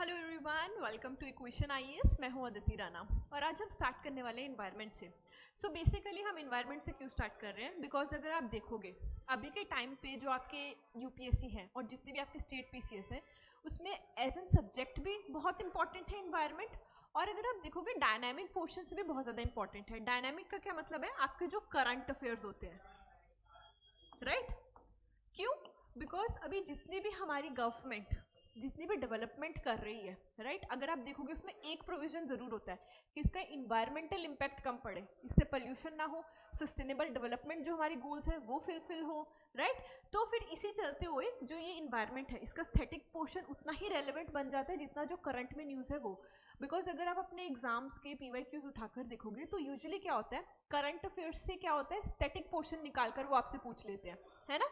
Hello everyone, welcome to Equation IAS. मैं हूं अदिति राणा और आज हम स्टार्ट करने वाले हैं इन्वायरमेंट से। सो बेसिकली हम इन्वायरमेंट से क्यों स्टार्ट कर रहे हैं, बिकॉज अगर आप देखोगे अभी के टाइम पे जो आपके यूपीएससी हैं और जितने भी आपके स्टेट पीसीएस हैं उसमें एज एन सब्जेक्ट भी बहुत इंपॉर्टेंट है इन्वायरमेंट। और अगर आप देखोगे डायनामिक पोर्शन से भी बहुत ज़्यादा इंपॉर्टेंट है। डायनामिक का क्या मतलब है, आपके जो करंट अफेयर्स होते हैं, राइट? क्यों? बिकॉज अभी जितनी भी हमारी गवर्नमेंट जितनी भी डेवलपमेंट कर रही है, राइट, अगर आप देखोगे उसमें एक प्रोविजन ज़रूर होता है कि इसका इन्वायरमेंटल इम्पैक्ट कम पड़े, इससे पोल्यूशन ना हो, सस्टेनेबल डेवलपमेंट जो हमारी गोल्स है वो फुलफिल हो, राइट। तो फिर इसी चलते हुए जो ये इन्वायरमेंट है इसका स्थेटिक पोर्शन उतना ही रेलिवेंट बन जाता है जितना जो करंट में न्यूज़ है वो। बिकॉज अगर आप अपने एग्जाम्स के पीवाईक्यूज उठाकर देखोगे तो यूजुअली क्या होता है, करंट अफेयर्स से क्या होता है, स्थेटिक पोर्शन निकाल कर वो आपसे पूछ लेते हैं, है ना।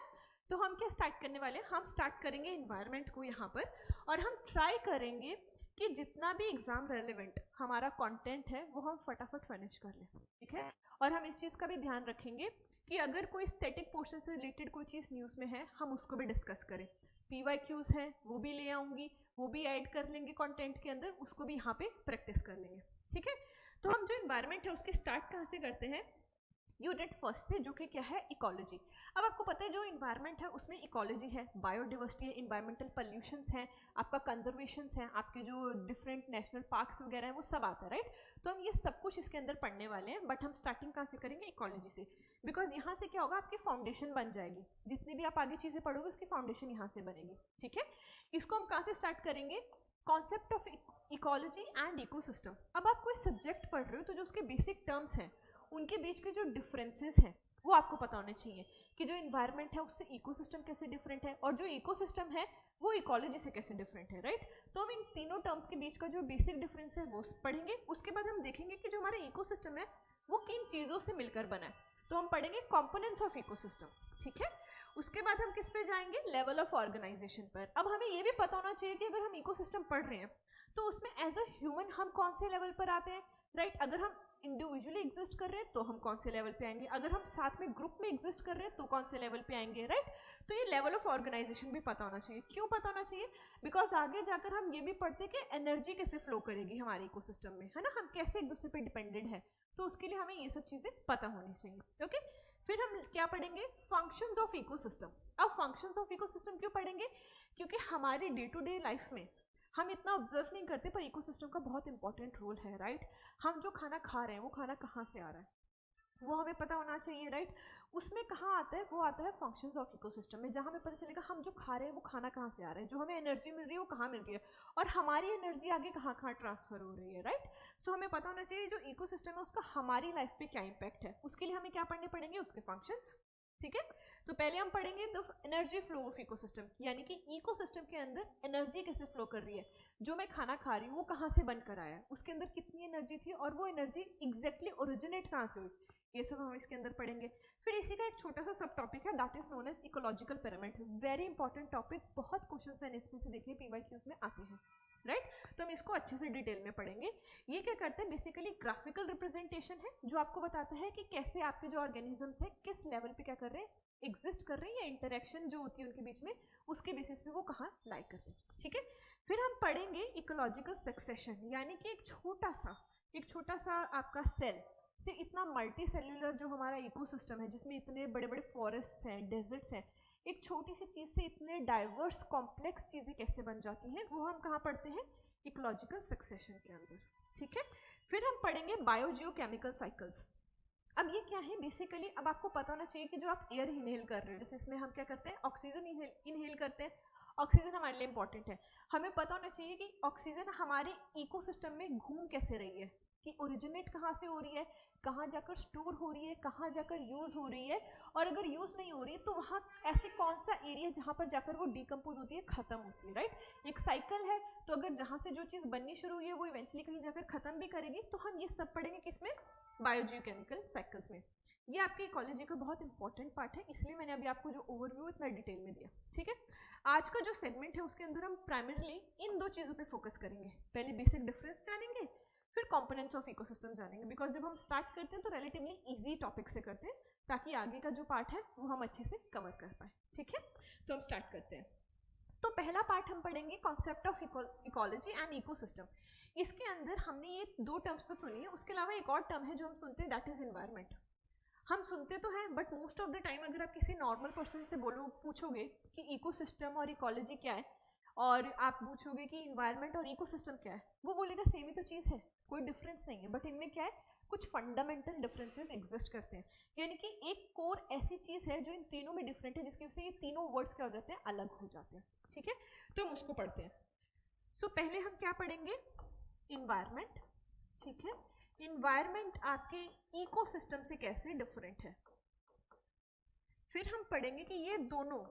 तो हम क्या स्टार्ट करने वाले हैं, हम स्टार्ट करेंगे इन्वायरमेंट को यहाँ पर, और हम ट्राई करेंगे कि जितना भी एग्जाम रेलेवेंट हमारा कंटेंट है वो हम फटाफट फिनिश कर लें, ठीक है। और हम इस चीज़ का भी ध्यान रखेंगे कि अगर कोई स्टैटिक पोर्शन से रिलेटेड कोई चीज़ न्यूज़ में है हम उसको भी डिस्कस करें। पीवाईक्यूज हैं वो भी ले आऊँगी, वो भी ऐड कर लेंगे कंटेंट के अंदर, उसको भी यहाँ पे प्रैक्टिस कर लेंगे, ठीक है। तो हम जो इन्वायरमेंट है उसके स्टार्ट कहाँ से करते हैं, यूनिट फर्स्ट से, जो कि क्या है, इकोलॉजी। अब आपको पता है जो इन्वायरमेंट है उसमें इकोलॉजी है, बायोडिवर्सिटी है, इन्वायरमेंटल पॉल्यूशंस हैं, आपका कंजर्वेशंस हैं, आपके जो डिफरेंट नेशनल पार्क्स वगैरह हैं वो सब आता है, राइट। तो हम ये सब कुछ इसके अंदर पढ़ने वाले हैं, बट हम स्टार्टिंग कहाँ से करेंगे, इकोलॉजी से। बिकॉज यहाँ से क्या होगा, आपकी फाउंडेशन बन जाएगी, जितनी भी आप आगे चीज़ें पढ़ोगे उसकी फाउंडेशन यहाँ से बनेगी, ठीक है। इसको हम कहाँ से स्टार्ट करेंगे, concept of ecology and ecosystem. अब आप कोई सब्जेक्ट पढ़ रहे हो तो जो उसके बेसिक टर्म्स हैं उनके बीच के जो डिफरेंसेस हैं वो आपको पता होने चाहिए कि जो इन्वायरमेंट है उससे इकोसिस्टम कैसे डिफरेंट है और जो इकोसिस्टम है वो इकोलॉजी से कैसे डिफरेंट है, राइट। तो हम इन तीनों टर्म्स के बीच का जो बेसिक डिफरेंस है वो पढ़ेंगे। उसके बाद हम देखेंगे कि जो हमारा इकोसिस्टम है वो किन चीज़ों से मिलकर बना है, तो हम पढ़ेंगे कॉम्पोनेंट्स ऑफ इकोसिस्टम, ठीक है। उसके बाद हम किस पे जाएंगे, लेवल ऑफ ऑर्गेनाइजेशन पर। अब हमें ये भी पता होना चाहिए कि अगर हम इकोसिस्टम पढ़ रहे हैं तो उसमें एज अ ह्यूमन हम कौन से लेवल पर आते हैं, राइट। अगर हम इंडिविजुअली एग्जिस्ट कर रहे हैं तो हम कौन से लेवल पे आएंगे, अगर हम साथ में ग्रुप में एग्जिस्ट कर रहे हैं तो कौन से लेवल पे आएंगे, राइट। तो ये लेवल ऑफ ऑर्गेनाइजेशन भी पता होना चाहिए। क्यों पता होना चाहिए, बिकॉज आगे जाकर हम ये भी पढ़ते हैं कि एनर्जी कैसे फ्लो करेगी हमारे इकोसिस्टम में, है ना, हम कैसे एक दूसरे पे डिपेंडेंट है, तो उसके लिए हमें ये सब चीज़ें पता होनी चाहिए, ओके। फिर हम क्या पढ़ेंगे, फंक्शंस ऑफ इकोसिस्टम। अब फंक्शंस ऑफ इकोसिस्टम क्यों पढ़ेंगे, क्योंकि हमारी डे टू डे लाइफ में हम इतना ऑब्जर्व नहीं करते पर इकोसिस्टम का बहुत इंपॉर्टेंट रोल है, राइट। हम जो खाना खा रहे हैं वो खाना कहाँ से आ रहा है वो हमें पता होना चाहिए, राइट। उसमें कहाँ आता है, वो आता है फंक्शंस ऑफ इकोसिस्टम में, जहाँ हमें पता चलेगा हम जो खा रहे हैं वो खाना कहाँ से आ रहा है, जो हमें एनर्जी मिल रही है वो कहाँ मिल रही है, और हमारी एनर्जी आगे कहाँ कहाँ ट्रांसफर हो रही है, राइट। सो हमें पता होना चाहिए जो इकोसिस्टम है उसका हमारी लाइफ पे क्या इम्पैक्ट है। उसके लिए हमें क्या पढ़ने पड़ेंगे, उसके फंक्शंस, ठीक है। तो पहले हम पढ़ेंगे the energy flow of ecosystem, यानी कि इकोसिस्टम के अंदर एनर्जी कैसे फ्लो कर रही है, जो मैं खाना खा रही हूँ वो कहाँ से बनकर आया है, उसके अंदर कितनी एनर्जी थी और वो एनर्जी एग्जैक्टली ओरिजिनेट कहाँ से हुई, ये सब हम इसके अंदर पढ़ेंगे। फिर इसी का एक छोटा सा सब टॉपिक है that is known as ecological pyramid, very important topic, बहुत क्वेश्चंस मैंने इसमें से देखे पीवाईक्यूज में आते हैं, राइट। तो हम इसको अच्छे से डिटेल में पढ़ेंगे। ये क्या करते हैं, बेसिकली ग्राफिकल रिप्रेजेंटेशन है जो आपको बताता है कि कैसे आपके जो ऑर्गेनिजम्स है किस लेवल पे क्या कर रहे हैं, एग्जिस्ट कर रहे हैं, या इंटरेक्शन जो होती है उनके बीच में उसके बेसिस पे वो कहाँ लाई करते हैं, ठीक है। फिर हम पढ़ेंगे इकोलॉजिकल सक्सेशन, यानी कि एक छोटा सा आपका सेल से इतना मल्टी सेल्यूलर जो हमारा इकोसिस्टम है जिसमें इतने बड़े बड़े फॉरेस्ट्स हैं, डेजर्ट्स हैं, एक छोटी सी चीज़ से इतने डाइवर्स कॉम्प्लेक्स चीज़ें कैसे बन जाती हैं वो हम कहाँ पढ़ते हैं, इकोलॉजिकल सक्सेशन के अंदर, ठीक है। फिर हम पढ़ेंगे बायोजियोकेमिकल साइकिल्स। अब ये क्या है, बेसिकली अब आपको पता होना चाहिए कि जो आप एयर इनहेल कर रहे हो, जैसे इसमें हम क्या करते हैं, ऑक्सीजन इनहेल करते हैं, ऑक्सीजन हमारे लिए इंपॉर्टेंट है। हमें पता होना चाहिए कि ऑक्सीजन हमारे इकोसिस्टम में घूम कैसे रही है, कि ओरिजिनेट कहाँ से हो रही है, कहाँ जाकर स्टोर हो रही है, कहाँ जाकर यूज़ हो रही है, और अगर यूज़ नहीं हो रही है तो वहाँ ऐसे कौन सा एरिया जहाँ पर जाकर वो डिकम्पोज होती है, ख़त्म होती है, राइट। एक साइकिल है, तो अगर जहाँ से जो चीज़ बननी शुरू हुई है वो इवेंचुअली कहीं जाकर ख़त्म भी करेगी, तो हम ये सब पढ़ेंगे किसमें, बायोजियोकेमिकल साइकिल्स में। ये आपके इकोलॉजी का बहुत इंपॉर्टेंट पार्ट है, इसलिए मैंने अभी आपको जो ओवरव्यू इतना डिटेल में दिया, ठीक है। आज का जो सेगमेंट है उसके अंदर हम प्राइमरीली इन दो चीज़ों पे फोकस करेंगे, पहले बेसिक डिफरेंस जानेंगे, फिर कंपोनेंट्स ऑफ इकोसिस्टम जानेंगे। बिकॉज जब हम स्टार्ट करते हैं तो रिलेटिवली इजी टॉपिक से करते हैं ताकि आगे का जो पार्ट है वो हम अच्छे से कवर कर पाए, ठीक है। तो हम स्टार्ट करते हैं। तो पहला पार्ट हम पढ़ेंगे concept of ecology and ecosystem. इसके अंदर हमने ये 2 टर्म्स तो सुनी है, उसके अलावा एक और टर्म है जो हम सुनते हैं, दैट इज इन्वायरमेंट। हम सुनते तो हैं but most of the time अगर आप किसी नॉर्मल पर्सन से पूछोगे कि इकोसिस्टम और इकोलॉजी क्या है, और आप पूछोगे कि इन्वायरमेंट और इकोसिस्टम क्या है, वो बोलेगा सेम ही तो चीज़ है, कोई डिफरेंस नहीं है। बट इनमें क्या है, कुछ फंडामेंटल डिफरेंसेस एग्जिस्ट करते हैं, यानी कि एक कोर ऐसी चीज़ है जो इन तीनों में डिफरेंट है, जिसकी वजह से ये तीनों वर्ड्स क्या हो जाते हैं, अलग हो जाते हैं। ठीक है, तो हम उसको पढ़ते हैं। सो पहले हम क्या पढ़ेंगे, इन्वायरमेंट। ठीक है, इन्वायरमेंट आपके इकोसिस्टम से कैसे डिफरेंट है। फिर हम पढ़ेंगे कि ये दोनों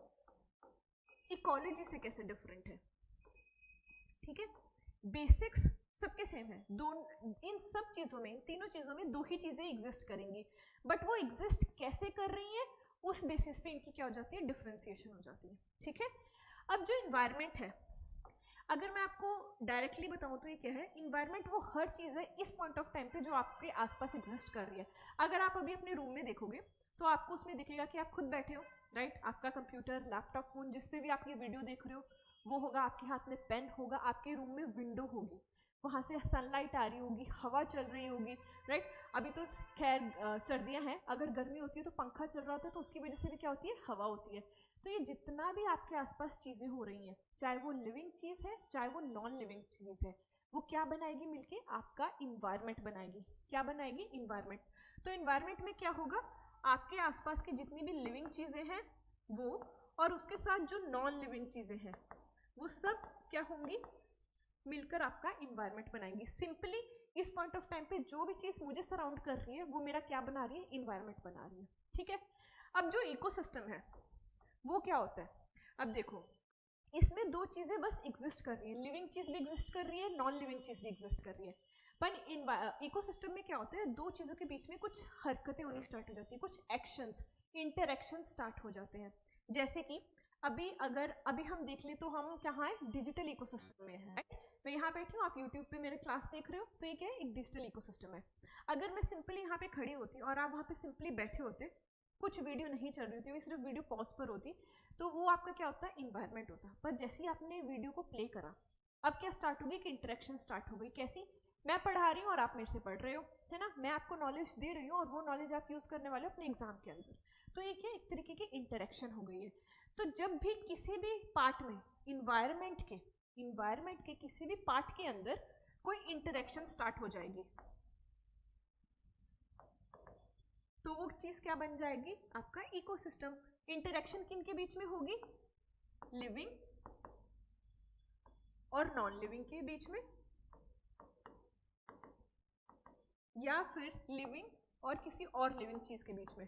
इकोलॉजी से कैसे डिफरेंट है। ठीक है, बेसिक्स सबके सेम है, इन सब चीज़ों में, इन तीनों चीज़ों में 2 ही चीज़ें एग्जिस्ट करेंगी, बट वो एग्जिस्ट कैसे कर रही हैं उस बेसिस पे इनकी क्या हो जाती है, डिफरेंशिएशन हो जाती है। ठीक है, अब जो इन्वायरमेंट है, अगर मैं आपको डायरेक्टली बताऊं तो ये क्या है, इन्वायरमेंट वो हर चीज़ है इस पॉइंट ऑफ टाइम पे जो आपके आसपास एग्जिस्ट कर रही है। अगर आप अभी अपने रूम में देखोगे तो आपको उसमें दिखेगा कि आप खुद बैठे हो, राइट, आपका कंप्यूटर, लैपटॉप, फोन, जिस पे भी आप ये वीडियो देख रहे हो वो होगा, आपके हाथ में पेन होगा, आपके रूम में विंडो होगी, वहाँ से सनलाइट आ रही होगी, हवा चल रही होगी, राइट। अभी तो खैर सर्दियाँ हैं, अगर गर्मी होती है तो पंखा चल रहा होता है, तो उसकी वजह से भी क्या होती है, हवा होती है। तो ये जितना भी आपके आसपास चीज़ें हो रही हैं, चाहे वो लिविंग चीज़ है चाहे वो नॉन लिविंग चीज़ है, वो क्या बनाएगी, मिलके आपका इन्वायरमेंट बनाएगी। क्या बनाएगी, इन्वायरमेंट। तो इन्वायरमेंट में क्या होगा, आपके आसपास की जितनी भी लिविंग चीज़ें हैं वो, और उसके साथ जो नॉन लिविंग चीज़ें हैं वो सब क्या होंगी, मिलकर आपका इन्वायरमेंट बनाएंगी। सिंपली इस पॉइंट ऑफ टाइम पे जो भी चीज़ मुझे सराउंड कर रही है वो मेरा क्या बना रही है, इन्वायरमेंट बना रही है। ठीक है, अब जो इकोसिस्टम है वो क्या होता है, अब देखो इसमें 2 चीज़ें बस एग्जिस्ट कर रही है, लिविंग चीज़ भी एग्जिस्ट कर रही है, नॉन लिविंग चीज़ भी एग्जिस्ट कर रही है। पर इकोसिस्टम में क्या होता है, 2 चीज़ों के बीच में कुछ हरकतें होनी स्टार्ट हो जाती है, कुछ एक्शंस, इंटरैक्शन स्टार्ट हो जाते हैं। जैसे कि अभी हम देख लें तो हम कहाँ है, डिजिटल इकोसिस्टम में है, राइट। मैं यहाँ बैठी हूँ, आप यूट्यूब पे मेरे क्लास देख रहे हो, तो ये क्या है, एक डिजिटल इकोसिस्टम है। अगर मैं सिंपली यहाँ पे खड़ी होती और आप वहाँ पे सिंपली बैठे होते, कुछ वीडियो नहीं चल रही होती, सिर्फ वीडियो पॉज पर होती, तो वो आपका क्या होता है, इन्वायरमेंट होता। पर जैसे ही आपने वीडियो को प्ले करा, अब क्या स्टार्ट होगी, कि इंटरेक्शन स्टार्ट हो गई। कैसी, मैं पढ़ा रही हूँ और आप मेरे से पढ़ रहे हो, है ना, मैं आपको नॉलेज दे रही हूँ और वो नॉलेज आप यूज़ करने वाले हो अपने एग्जाम के अंदर, तो ये क्या, एक तरीके की इंटरेक्शन हो गई है। तो जब भी किसी भी पार्ट में इन्वायरमेंट के किसी भी पार्ट के अंदर कोई इंटरेक्शन स्टार्ट हो जाएगी, तो वो चीज क्या बन जाएगी, आपका इकोसिस्टम। इंटरेक्शन किन के बीच में होगी, लिविंग और नॉन लिविंग के बीच में, या फिर लिविंग और किसी और लिविंग चीज के बीच में।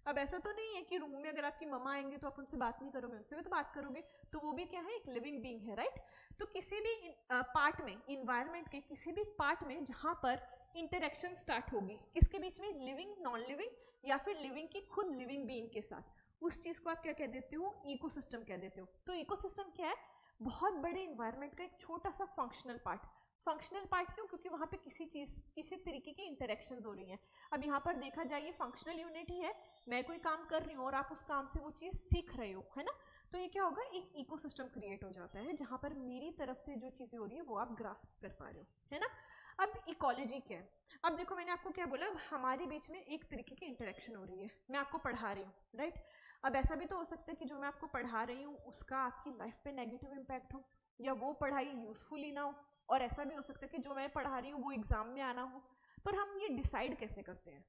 अब ऐसा तो नहीं है कि रूम में अगर आपकी मम्मा आएंगे तो आप उनसे बात नहीं करोगे, उनसे भी तो बात करोगे, तो वो भी क्या है, एक लिविंग बीइंग है, राइट। तो किसी भी पार्ट में, इन्वायरमेंट के किसी भी पार्ट में जहाँ पर इंटरेक्शन स्टार्ट होगी, किसके बीच में, लिविंग, नॉन लिविंग, या फिर लिविंग की खुद लिविंग बीइंग के साथ, उस चीज़ को आप क्या कह देते हो, इकोसिस्टम कह देते हो। तो इकोसिस्टम क्या है, बहुत बड़े इन्वायरमेंट का एक छोटा सा फंक्शनल पार्ट। फंक्शनल पार्ट क्यों, क्योंकि वहाँ पे किसी तरीके की इंटरेक्शंस हो रही हैं। अब यहाँ पर देखा जाए ये फंक्शनल यूनिट ही है, मैं कोई काम कर रही हूँ और आप उस काम से वो चीज़ सीख रहे हो, है ना, तो ये क्या होगा, एक इकोसिस्टम क्रिएट हो जाता है जहाँ पर मेरी तरफ से जो चीज़ें हो रही है वो आप ग्रास्प कर पा रहे हो, है ना। अब इकोलॉजी क्या है, अब देखो मैंने आपको क्या बोला, हमारे बीच में एक तरीके की इंटरेक्शन हो रही है, मैं आपको पढ़ा रही हूँ, राइट। अब ऐसा भी तो हो सकता है कि जो मैं आपको पढ़ा रही हूँ उसका आपकी लाइफ पे नेगेटिव इम्पैक्ट हो, या वो पढ़ाई यूजफुल ही ना हो, और ऐसा भी हो सकता है कि जो मैं पढ़ा रही हूँ वो एग्जाम में आना हो। पर हम ये डिसाइड कैसे करते हैं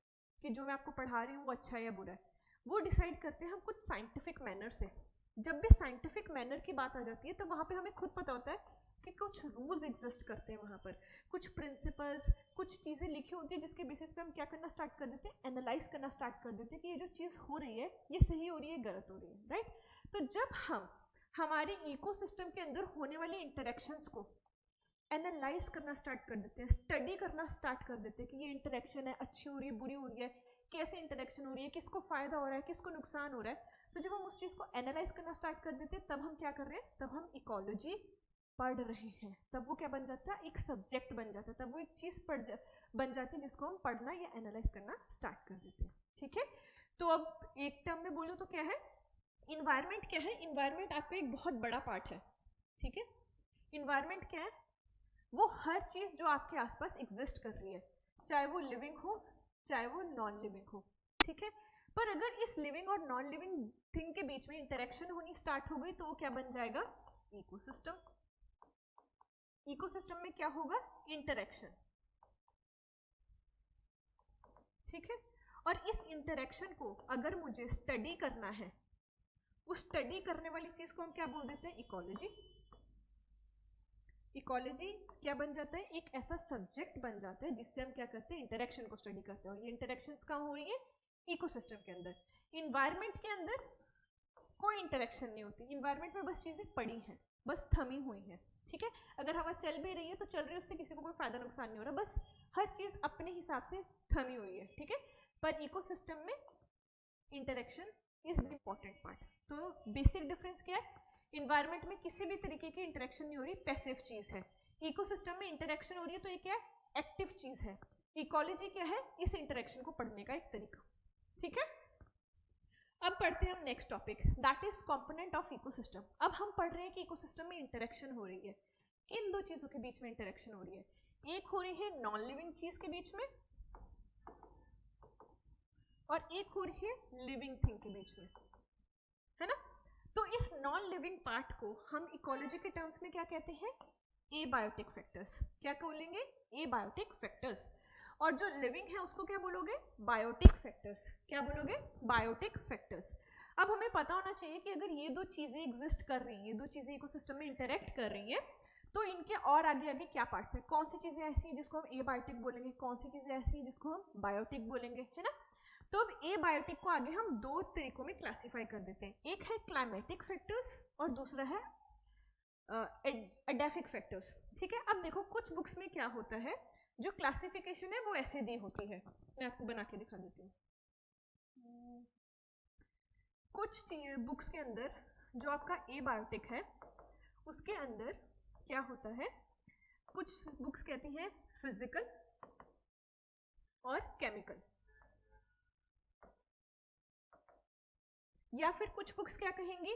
कि जो मैं आपको पढ़ा रही हूँ वो अच्छा है या बुरा है, वो डिसाइड करते हैं हम कुछ साइंटिफिक मैनर से। जब भी साइंटिफिक मैनर की बात आ जाती है तो वहाँ पे हमें खुद पता होता है कि कुछ रूल्स एग्जिस्ट करते हैं, वहाँ पर कुछ प्रिंसिपल्स, कुछ चीज़ें लिखी होती है जिसके बेसिस पे हम क्या करना स्टार्ट कर देते हैं, एनालाइज करना स्टार्ट कर देते हैं कि ये जो चीज़ हो रही है ये सही हो रही है, गलत हो रही है, राइट। तो जब हम हमारे इकोसिस्टम के अंदर होने वाली इंटरेक्शंस को एनालाइज करना स्टार्ट कर देते हैं, स्टडी करना स्टार्ट कर देते हैं कि ये इंटरेक्शन है, अच्छी हो रही है, बुरी हो रही है, कैसे इंटरेक्शन हो रही है, किसको फ़ायदा हो रहा है, किसको नुकसान हो रहा है, तो जब हम उस चीज़ को एनालाइज करना स्टार्ट कर देते हैं तब हम क्या कर रहे हैं, तब हम इकोलॉजी पढ़ रहे हैं, तब वो क्या बन जाता है, एक सब्जेक्ट बन जाता है, तब वो एक चीज़ बन जाती है जिसको हम पढ़ना या एनालाइज करना स्टार्ट कर देते हैं। ठीक है, तो अब एक टर्म में बोलो तो क्या है, इन्वायरमेंट क्या है? इन्वायरमेंट आपका एक बहुत बड़ा पार्ट है, ठीक है। इन्वायरमेंट क्या है? वो हर चीज जो आपके आसपास एग्जिस्ट कर रही है, चाहे वो लिविंग हो चाहे वो नॉन लिविंग हो, ठीक है। पर अगर इस लिविंग और नॉन लिविंग थिंग के बीच में इंटरेक्शन होनी स्टार्ट हो गई तो वो क्या बन जाएगा? इकोसिस्टम। इकोसिस्टम में क्या होगा? इंटरेक्शन, ठीक है। और इस इंटरेक्शन को अगर मुझे स्टडी करना है, उस स्टडी करने वाली चीज को हम क्या बोल देते हैं? इकोलॉजी। इकोलॉजी क्या बन जाता है? एक ऐसा सब्जेक्ट बन जाता है जिससे हम क्या करते हैं? इंटरेक्शन को स्टडी करते हैं। और ये इंटरेक्शंस कहाँ हो रही है? इकोसिस्टम के अंदर। इन्वायरमेंट के अंदर कोई इंटरेक्शन नहीं होती, इन्वायरमेंट में बस चीजें पड़ी हैं, बस थमी हुई हैं, ठीक है। अगर हवा चल भी रही है तो चल रही है, उससे किसी को कोई फायदा नुकसान नहीं हो रहा, बस हर चीज अपने हिसाब से थमी हुई है, ठीक है। पर इकोसिस्टम में interaction is the important part. तो बेसिक डिफरेंस क्या है? इन्वायरमेंट में किसी भी तरीके की इंटरेक्शन नहीं हो रही, पैसिव चीज है। इकोसिस्टम में इंटरेक्शन हो रही है तो ये क्या है? एक्टिव चीज है। इकोलॉजी क्या है? इस इंटरेक्शन को पढ़ने का एक तरीका, ठीक है। अब पढ़ते हैं हम next topic, that is component of ecosystem. अब हम पढ़ रहे हैं कि इकोसिस्टम में इंटरेक्शन हो रही है, किन दो चीजों के बीच में इंटरेक्शन हो रही है? एक हो रही है नॉन लिविंग चीज के बीच में और एक हो रही है लिविंग थिंग के बीच में, है ना। तो इस नॉन लिविंग पार्ट को हम इकोलॉजी के टर्म्स में क्या कहते हैं? Abiotic factors. क्या बोलेंगे? Abiotic factors. और जो लिविंग है उसको क्या बोलोगे? Biotic factors. क्या बोलोगे? Biotic factors. अब हमें पता होना चाहिए कि अगर ये दो चीजें एग्जिस्ट कर रही हैं, ये दो चीजें इकोसिस्टम में इंटरेक्ट कर रही हैं, तो इनके और आगे आगे क्या पार्ट्स हैं? कौन सी चीजें ऐसी हैं जिसको हम एबायोटिक बोलेंगे, कौन सी चीजें ऐसी हैं जिसको हम बायोटिक बोलेंगे, है ना। तो अब एबायोटिक को आगे हम दो तरीकों में क्लासिफाई कर देते हैं, एक है क्लाइमेटिक फैक्टर्स और दूसरा है एडेफिक फैक्टर्स, ठीक है। अब देखो कुछ बुक्स में क्या होता है, जो क्लासिफिकेशन है वो ऐसे दी होती है, मैं आपको बना के दिखा देती हूँ। कुछ बुक्स के अंदर जो आपका एबायोटिक है उसके अंदर क्या होता है, कुछ बुक्स कहती हैं फिजिकल और केमिकल, या फिर कुछ बुक्स क्या कहेंगी?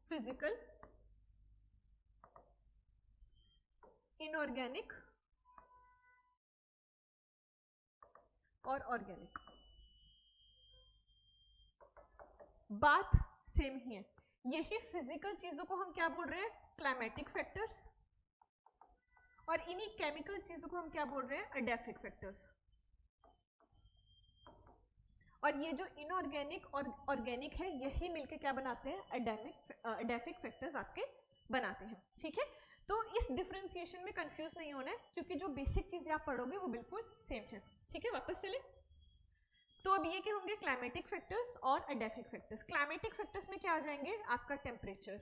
फिजिकल, इनऑर्गेनिक और ऑर्गेनिक। बात सेम ही है। यही फिजिकल चीजों को हम क्या बोल रहे हैं? Climatic factors. और इन्हीं केमिकल चीजों को हम क्या बोल रहे हैं? Edaphic factors. और ये जो इनऑर्गेनिक और ऑर्गेनिक है यही मिलके क्या बनाते हैं? एडेफिक फैक्टर्स आपके बनाते हैं, ठीक है। तो इस डिफरेंशिएशन में कंफ्यूज नहीं होना है, क्योंकि जो बेसिक चीजें आप पढ़ोगे वो बिल्कुल सेम है, ठीक है। वापस चले तो अब ये क्या होंगे? क्लाइमेटिक फैक्टर्स और एडेफिक फैक्टर्स। क्लाइमेटिक फैक्टर्स में क्या आ जाएंगे? आपका टेम्परेचर,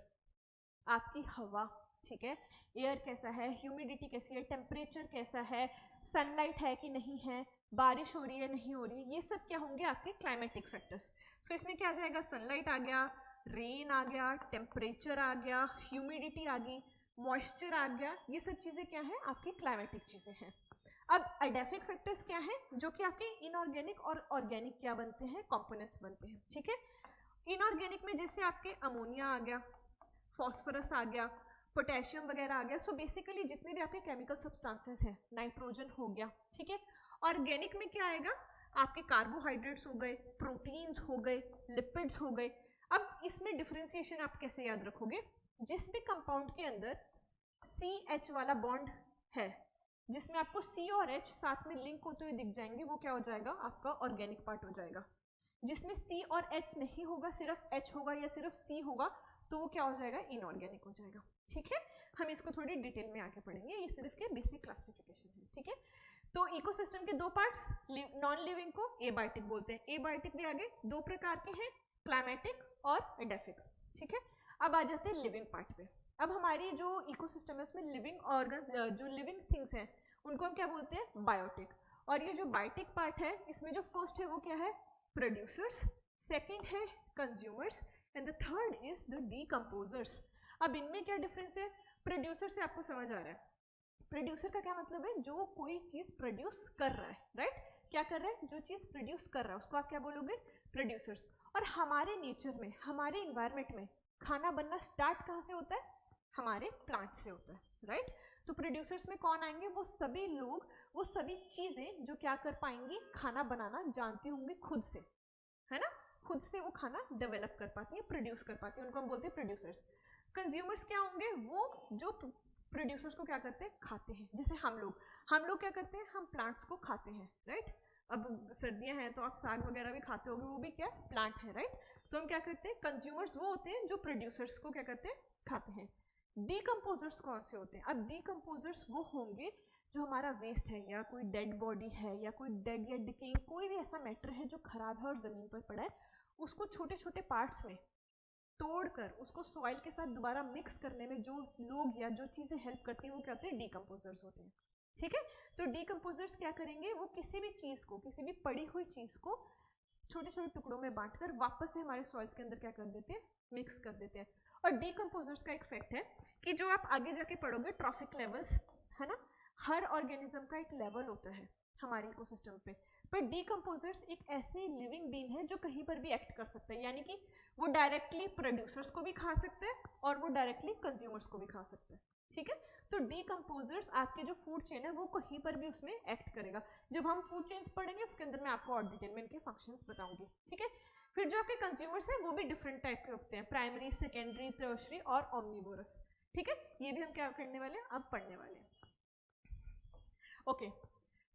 आपकी हवा, ठीक है, एयर कैसा है, ह्यूमिडिटी कैसी है, टेम्परेचर कैसा है, सनलाइट है कि नहीं है, बारिश हो रही है नहीं हो रही है, ये सब क्या होंगे? आपके क्लाइमेटिक फैक्टर्स। सो इसमें क्या आ जाएगा? सनलाइट आ गया, रेन आ गया, टेम्परेचर आ गया, ह्यूमिडिटी आ गई, मॉइस्चर आ गया, ये सब चीज़ें क्या है? आपकी क्लाइमेटिक चीज़ें हैं। अब एडेफिक फैक्टर्स क्या है? जो कि आपके इनऑर्गेनिक और ऑर्गेनिक क्या बनते हैं? कंपोनेंट्स बनते हैं, ठीक है। इनऑर्गेनिक में जैसे आपके अमोनिया आ गया, फॉस्फोरस आ गया, पोटेशियम वगैरह आ गया। सो बेसिकली जितने भी आपके केमिकल सब्सटेंसेस हैं, नाइट्रोजन हो गया, ठीक है। ऑर्गेनिक में क्या आएगा? आपके कार्बोहाइड्रेट्स हो गए, प्रोटीन्स हो गए, लिपिड्स हो गए। अब इसमें डिफरेंशिएशन आप कैसे याद रखोगे? जिस भी कंपाउंड के अंदर CH वाला बॉन्ड है, जिसमें आपको C और H साथ में लिंक होते हुए दिख जाएंगे, वो क्या हो जाएगा? आपका ऑर्गेनिक पार्ट हो जाएगा। जिसमें C और H नहीं होगा, सिर्फ H होगा या सिर्फ C होगा, तो वो क्या हो जाएगा? इनऑर्गेनिक हो जाएगा, ठीक है। हम इसको थोड़ी डिटेल में आके पढ़ेंगे, ये सिर्फ के बेसिक क्लासिफिकेशन है, ठीक है। तो इकोसिस्टम के दो पार्ट्स, नॉन लिविंग को एबायोटिक बोलते हैं। एबायोटिक भी आगे दो प्रकार के हैं, क्लाइमेटिक और एडेफिक, ठीक है। अब आ जाते हैं लिविंग पार्ट पे। अब हमारी जो इकोसिस्टम है उसमें लिविंग ऑर्गन्स, जो लिविंग थिंग्स हैं, उनको हम क्या बोलते हैं? बायोटिक। और ये जो बायोटिक पार्ट है, इसमें जो फर्स्ट है वो क्या है? प्रोड्यूसर्स, सेकेंड है consumers and the third is the decomposers. अब इनमें क्या डिफरेंस है? प्रोड्यूसर से आपको समझ आ रहा है, प्रोड्यूसर का क्या मतलब है? जो कोई चीज प्रोड्यूस कर रहा है, राइट? क्या कर रहा है? जो चीज प्रोड्यूस कर रहा है उसको आप क्या बोलोगे? प्रोड्यूसर्स। और हमारे नेचर में, हमारे इन्वायरमेंट में खाना बनना स्टार्ट कहाँ से होता है? हमारे प्लांट से होता है, राइट? तो प्रोड्यूसर्स में कौन आएंगे? वो सभी लोग, वो सभी चीजें जो क्या कर पाएंगी, खाना बनाना जानती होंगी खुद से, है ना? खुद से वो खाना डेवलप कर पाती है, प्रोड्यूस कर पाती है, उनको हम बोलते हैं प्रोड्यूसर्स। कंज्यूमर्स क्या होंगे? वो जो प्रोड्यूसर्स को क्या करते हैं, खाते हैं। जैसे हम लोग क्या करते हैं, हम प्लांट्स को खाते हैं, राइट? अब सर्दियां हैं तो आप साग वगैरह भी खाते होगे, वो भी क्या, प्लांट है, राइट? तो हम क्या करते हैं, कंज्यूमर्स वो होते हैं जो प्रोड्यूसर्स को क्या करते हैं, खाते हैं। डीकम्पोजर्स कौन से होते हैं? अब डीकम्पोजर्स वो होंगे जो हमारा वेस्ट है, या कोई डेड बॉडी है, या कोई डेड या डिकेइंग कोई भी ऐसा मैटर है जो खराब है और ज़मीन पर पड़ा है, उसको छोटे छोटे पार्ट्स में तोड़कर उसको सॉइल के साथ दोबारा मिक्स करने में जो लोग या जो चीज़ें हेल्प करती हैं वो क्या होते हैं, डीकम्पोजर्स होते हैं, ठीक है? तो डीकम्पोजर्स क्या करेंगे, वो किसी भी चीज़ को, किसी भी पड़ी हुई चीज़ को छोटे छोटे टुकड़ों में बांटकर वापस से हमारे सॉइल्स के अंदर क्या कर देते हैं, मिक्स कर देते हैं। और डीकम्पोजर्स का एक फैक्ट है कि जो आप आगे जाके पढ़ोगे ट्रॉफिक लेवल्स, है ना? हर ऑर्गेनिज्म का एक लेवल होता है हमारे इकोसिस्टम पे, पर डीकम्पोजर्स एक ऐसे लिविंग बीइंग है जो कहीं पर भी एक्ट कर सकता है, यानी कि वो डायरेक्टली प्रोड्यूसर्स को भी खा सकते हैं और वो डायरेक्टली कंज्यूमर्स को भी खा सकते हैं, ठीक है? तो डीकम्पोजर्स आपके जो फूड चेन है वो कहीं पर भी उसमें एक्ट करेगा। जब हम फूड चेन्स पढ़ेंगे उसके अंदर मैं आपको और डिटेल में इनके फंक्शंस बताऊंगी, ठीक है? फिर जो आपके कंज्यूमर्स हैं वो भी डिफरेंट टाइप के होते हैं, प्राइमरी, सेकेंडरी, टर्शरी और ओमनिवोरस, ठीक है? ये भी हम क्या करने वाले हैं, अब पढ़ने वाले हैं। ओके,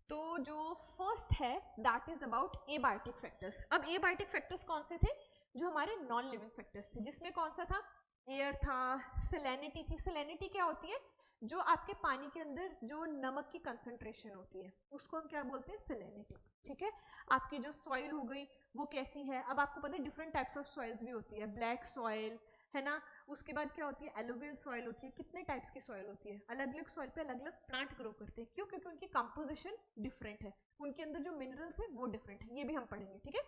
तो जो फर्स्ट है that is about abiotic factors. अब एबायोटिक फैक्टर्स कौन से थे? जो हमारे नॉन लिविंग फैक्टर्स थे, जिसमें कौन सा था, एयर था, सैलिनिटी थी। सैलिनिटी क्या होती है? जो आपके पानी के अंदर जो नमक की कंसंट्रेशन होती है उसको हम क्या बोलते हैं, सैलिनिटी, ठीक है? आपकी जो सॉइल हो गई वो कैसी है? अब आपको पता है डिफरेंट टाइप्स ऑफ सॉइल्स भी होती है, ब्लैक सॉइल, है ना? उसके बाद क्या होती है, एलोवियल सॉइल होती है। कितने टाइप्स की सॉइल होती है? अलग अलग सॉइल पे अलग अलग प्लांट ग्रो करते हैं, क्यों? क्योंकि उनकी कंपोजिशन डिफरेंट है, उनके अंदर जो मिनरल्स है वो डिफरेंट है, ये भी हम पढ़ेंगे, ठीक है?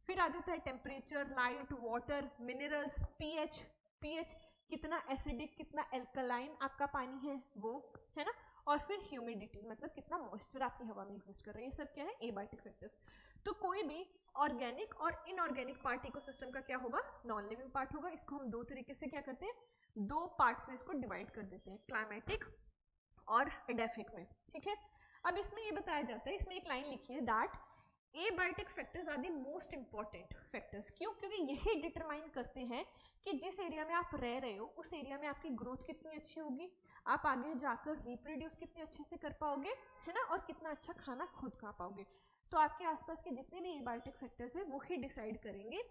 फिर आ जाता है temperature, light, water, minerals, pH, pH कितना एसिडिक कितना एल्कलाइन आपका पानी है वो, है ना? और फिर ह्यूमिडिटी, मतलब कितना मॉइस्चर आपकी हवा में एग्जिस्ट कर रहा है, ये सब क्या है, एबायोटिक फैक्टर्स। तो कोई भी ऑर्गेनिक और इनऑर्गेनिक पार्ट इकोसिस्टम का क्या होगा, नॉन लिविंग पार्ट होगा। इसको हम दो तरीके से क्या करते हैं, दो पार्ट्स में इसको डिवाइड कर देते हैं, क्लाइमेटिक और एडेफिक में, ठीक है? अब इसमें ये बताया जाता है, इसमें एक लाइन लिखी है that abiotic factors are the most important factors. क्यों? क्योंकि यही डिटरमाइन करते हैं कि जिस एरिया में आप रह रहे हो उस एरिया में आपकी ग्रोथ कितनी अच्छी होगी, आप आगे जाकर रिप्रोड्यूस कितने अच्छे से कर पाओगे, है ना? और कितना अच्छा खाना खुद खा पाओगे। तो आपके आसपास के जितने भी एबायोटिक फैक्टर्स हैं वो ही डिसाइड करेंगे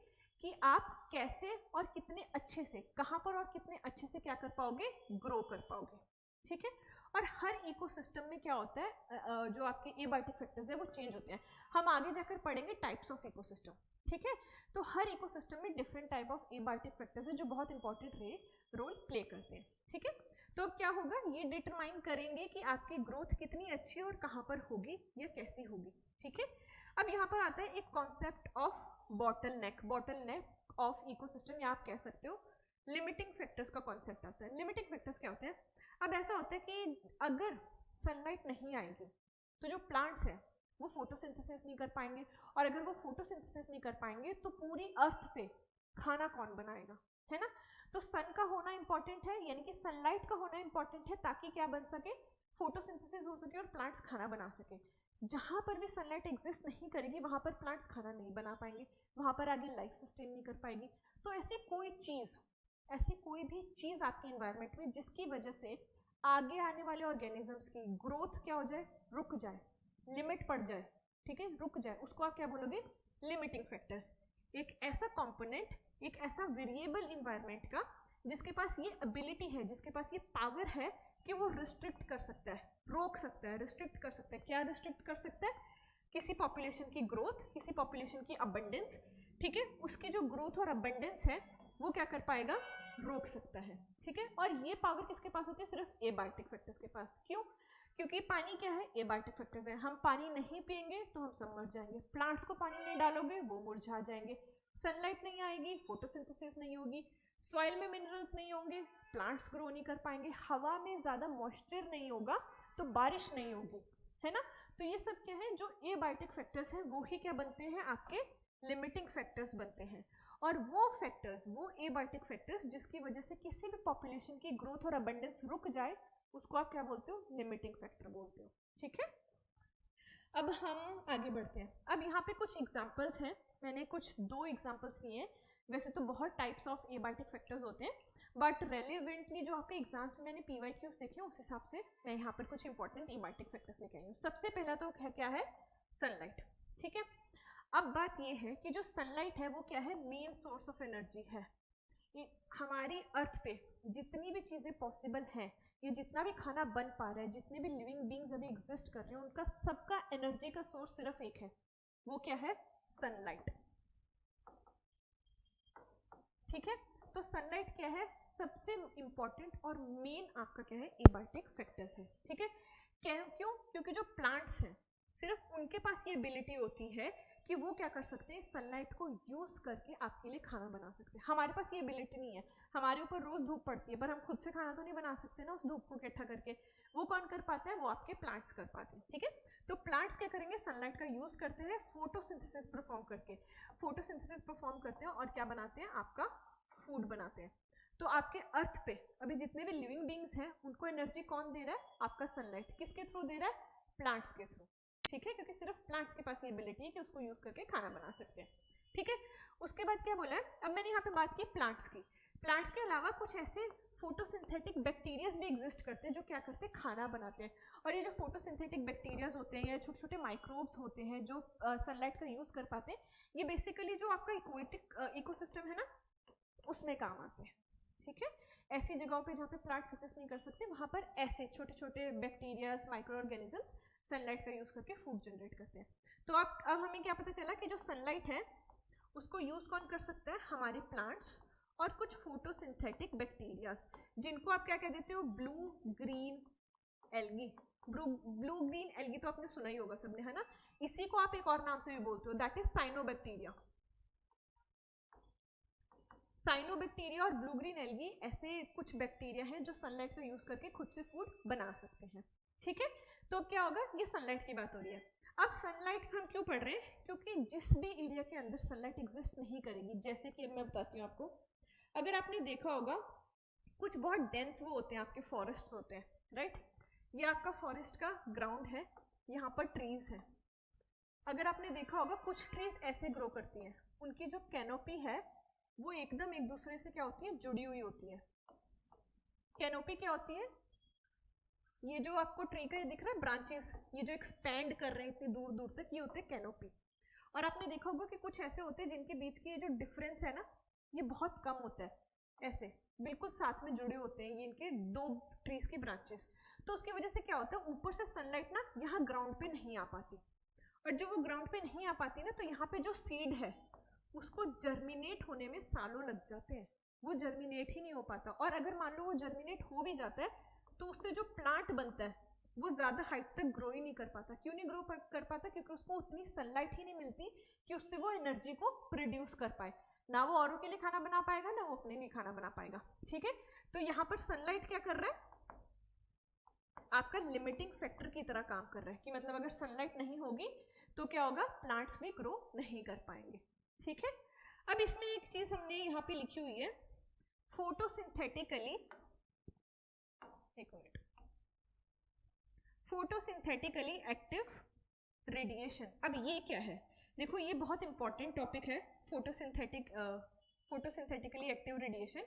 कि आप कैसे और कितने अच्छे से, कहाँ पर और कितने अच्छे से क्या कर पाओगे, ग्रो कर पाओगे, ठीक है? और हर इकोसिस्टम में क्या होता है, जो आपके एबायोटिक फैक्टर्स है वो चेंज होते हैं। हम आगे जाकर पढ़ेंगे टाइप्स ऑफ इकोसिस्टम, ठीक है? तो हर इकोसिस्टम में different type of abiotic factors है जो बहुत इंपॉर्टेंट रोल प्ले करते हैं, ठीक है? तो अब क्या होगा, ये डिटरमाइन करेंगे कि आपकी ग्रोथ कितनी अच्छी और कहाँ पर होगी या कैसी होगी, ठीक है? अब यहाँ पर आता है एक concept of bottleneck of ecosystem, या आप कह सकते हो लिमिटिंग फैक्टर्स का कॉन्सेप्ट आता है। लिमिटिंग फैक्टर्स क्या होते हैं? अब ऐसा होता है कि अगर सनलाइट नहीं आएगी तो जो प्लांट्स हैं वो फोटोसिंथेसिस नहीं कर पाएंगे, और अगर वो फोटोसिंथेसिस नहीं कर पाएंगे तो पूरी अर्थ पे खाना कौन बनाएगा, है ना? तो सन का होना इंपॉर्टेंट है, यानी कि सनलाइट का होना इंपॉर्टेंट है, ताकि क्या बन सके, फोटोसिंथेसिस हो सके और प्लांट्स खाना बना सके। जहाँ पर भी सनलाइट एग्जिस्ट नहीं करेगी वहाँ पर प्लांट्स खाना नहीं बना पाएंगे, वहाँ पर आगे लाइफ सस्टेन नहीं कर पाएगी। तो ऐसी कोई भी चीज़ आपके इन्वायरमेंट में जिसकी वजह से आगे आने वाले ऑर्गेनिजम्स की ग्रोथ क्या हो जाए, रुक जाए, लिमिट पड़ जाए, ठीक है, रुक जाए, उसको आप क्या बोलोगे, लिमिटिंग फैक्टर्स। एक ऐसा कंपोनेंट, एक ऐसा वेरिएबल इन्वायरमेंट का जिसके पास ये एबिलिटी है, जिसके पास ये पावर है कि वो रिस्ट्रिक्ट कर सकता है, रोक सकता है, रिस्ट्रिक्ट कर सकता है। क्या रिस्ट्रिक्ट कर सकता है? किसी पॉपुलेशन की ग्रोथ, किसी पॉपुलेशन की अबंडेंस, ठीक है? उसकी जो ग्रोथ और अबंडेंस है वो क्या कर पाएगा, रोक सकता है, ठीक है? और ये पावर किसके पास होती है? सिर्फ एबायोटिक फैक्टर्स के पास। क्यों? क्योंकि पानी क्या है, एबायोटिक फैक्टर्स है। हम पानी नहीं पिएंगे तो हम सब मर जाएंगे, प्लांट्स को पानी नहीं डालोगे वो मुरझा जाएंगे, सनलाइट नहीं आएगी, फोटोसिंथेसिस नहीं होगी, सॉइल में मिनरल्स नहीं होंगे, प्लांट्स ग्रो नहीं कर पाएंगे, हवा में ज़्यादा मॉइस्चर नहीं होगा तो बारिश नहीं होगी, है ना? तो ये सब क्या है, जो एबायोटिक फैक्टर्स हैं वो ही क्या बनते हैं, आपके लिमिटिंग फैक्टर्स बनते हैं। और वो फैक्टर्स, वो एबायोटिक फैक्टर्स जिसकी वजह से किसी भी पॉपुलेशन की ग्रोथ और अबंडेंस रुक जाए, उसको आप क्या बोलते हो? लिमिटिंग फैक्टर बोलते हो। ठीक है, अब हम आगे बढ़ते हैं। अब यहाँ पे कुछ एग्जाम्पल्स हैं, मैंने कुछ 2 एग्जाम्पल्स लिए हैं। वैसे तो बहुत टाइप्स ऑफ एबायोटिक फैक्टर्स होते हैं, बट रेलिवेंटली जो आपके एग्जाम्स में मैंने PYQs देखे उस हिसाब से मैं यहाँ पर कुछ इंपॉर्टेंट एबायोटिक फैक्टर्स लेके आई हूँ। सबसे पहला तो क्या है? सनलाइट। ठीक है, अब बात ये है कि जो सनलाइट है वो क्या है? मेन सोर्स ऑफ एनर्जी है। हमारी अर्थ पे जितनी भी चीज़ें पॉसिबल हैं, ये जितना भी खाना बन पा रहा है, जितने भी लिविंग बींग्स अभी एग्जिस्ट कर रहे हैं, उनका सबका एनर्जी का सोर्स सिर्फ एक है, वो क्या है? सनलाइट। ठीक है, तो सनलाइट क्या है? सबसे इंपॉर्टेंट और मेन आपका क्या है? एबायोटिक फैक्टर्स है। ठीक है, क्यों? क्योंकि जो प्लांट्स हैं सिर्फ उनके पास ये एबिलिटी होती है कि वो क्या कर सकते हैं? सनलाइट को यूज करके आपके लिए खाना बना सकते हैं। हमारे पास ये एबिलिटी नहीं है, हमारे ऊपर रोज धूप पड़ती है, पर हम खुद से खाना तो नहीं बना सकते ना उस धूप को इकट्ठा करके। वो कौन कर पाता है? वो आपके प्लांट्स कर पाते हैं। ठीक है, तो प्लांट्स क्या करेंगे? सनलाइट का यूज करते हैं फोटोसिंथेसिस परफॉर्म करके। फोटोसिंथेसिस परफॉर्म करते हैं और क्या बनाते हैं? आपका फूड बनाते हैं। तो आपके अर्थ पे अभी जितने भी लिविंग बींग्स हैं उनको एनर्जी कौन दे रहा है? आपका सनलाइट। किसके थ्रू दे रहा है? प्लांट्स के थ्रू। ठीक है, क्योंकि सिर्फ प्लांट्स के पास ये एबिलिटी है कि उसको यूज करके खाना बना सकते हैं। ठीक है, उसके बाद क्या बोला है? अब मैंने यहाँ पे बात की प्लांट्स की। प्लांट्स के अलावा कुछ ऐसे फोटोसिंथेटिक बैक्टीरियाज भी एग्जिस्ट करते हैं जो क्या करते हैं? खाना बनाते हैं। और ये जो फोटोसिंथेटिक बैक्टीरियाज होते हैं या छोटे छोटे माइक्रोब्स होते हैं जो सनलाइट का यूज कर पाते हैं, ये बेसिकली जो आपका इक्वेटिक इकोसिस्टम है ना, उसमें काम आते हैं। ठीक है, ऐसी जगहों पे जहाँ पे प्लांट सक्सेस नहीं कर सकते, वहाँ पर ऐसे छोटे छोटे बैक्टीरियाज, माइक्रो ऑर्गेनिजम्स सनलाइट का यूज करके फूड जनरेट करते हैं। तो अब हमें क्या पता चला कि जो सनलाइट है उसको यूज कौन कर सकता है? हमारे प्लांट्स और कुछ फोटोसिंथेटिक बैक्टीरियाज, जिनको आप क्या कह देते हो? Blue green algae. Blue green algae तो आपने सुना ही होगा सबने, है ना? इसी को आप एक और नाम से भी बोलते हो, दैट इज साइनोबैक्टीरिया। साइनोबैक्टीरिया और ब्लू ग्रीन एल्गी ऐसे कुछ बैक्टीरिया हैं जो सनलाइट का यूज करके खुद से फूड बना सकते हैं। ठीक है, तो क्या होगा? ये सनलाइट की बात हो रही है। अब सनलाइट हम क्यों पढ़ रहे हैं? क्योंकि जिस भी एरिया के अंदर सनलाइट एग्जिस्ट नहीं करेगी, जैसे कि मैं बताती हूँ आपको, अगर आपने देखा होगा कुछ बहुत डेंस वो होते हैं, आपके फॉरेस्ट होते हैं, राइट? ये आपका फॉरेस्ट का ग्राउंड है, यहाँ पर ट्रीज है। अगर आपने देखा होगा कुछ ट्रीज ऐसे ग्रो करती हैं, उनकी जो कैनोपी है वो एकदम एक दूसरे से क्या होती है? जुड़ी हुई होती है। कैनोपी क्या होती है? ये जो आपको ट्री का दिख रहा है ब्रांचेस, ये जो एक्सपैंड कर रहे हैं इतनी दूर दूर तक, ये होते हैं कैनोपी। और आपने देखा होगा कि कुछ ऐसे होते हैं जिनके बीच की ये जो डिफरेंस है ना, ये बहुत कम होता है, ऐसे बिल्कुल साथ में जुड़े होते हैं ये इनके 2 ट्रीज के ब्रांचेस। तो उसकी वजह से क्या होता है? ऊपर से सनलाइट ना यहाँ ग्राउंड पे नहीं आ पाती, और जब वो ग्राउंड पे नहीं आ पाती ना, तो यहाँ पे जो सीड है उसको जर्मिनेट होने में सालों लग जाते हैं, वो जर्मिनेट ही नहीं हो पाता। और अगर मान लो वो जर्मिनेट हो भी जाता है तो उससे जो प्लांट बनता है वो ज़्यादा हाइट तक ग्रो ही नहीं कर पाता। क्यों नहीं ग्रो कर पाता? क्योंकि उसको उतनी सनलाइट ही नहीं मिलती कि उससे वो एनर्जी को प्रोड्यूस कर पाए। ना वो औरों के लिए खाना बना पाएगा, ना वो अपने लिए खाना बना पाएगा। ठीक है, तो यहाँ पर सनलाइट क्या कर रहा है? आपका लिमिटिंग फैक्टर की तरह काम कर रहा है, कि मतलब अगर सनलाइट नहीं होगी तो क्या होगा? प्लांट्स भी ग्रो नहीं कर पाएंगे। ठीक है, अब इसमें एक चीज हमने यहाँ पे लिखी हुई है, फोटोसिंथेटिकली, एक मिनट, फोटोसिंथेटिकली एक्टिव रेडिएशन। अब ये क्या है? देखो ये बहुत इंपॉर्टेंट टॉपिक है, फोटोसिंथेटिकली एक्टिव रेडिएशन।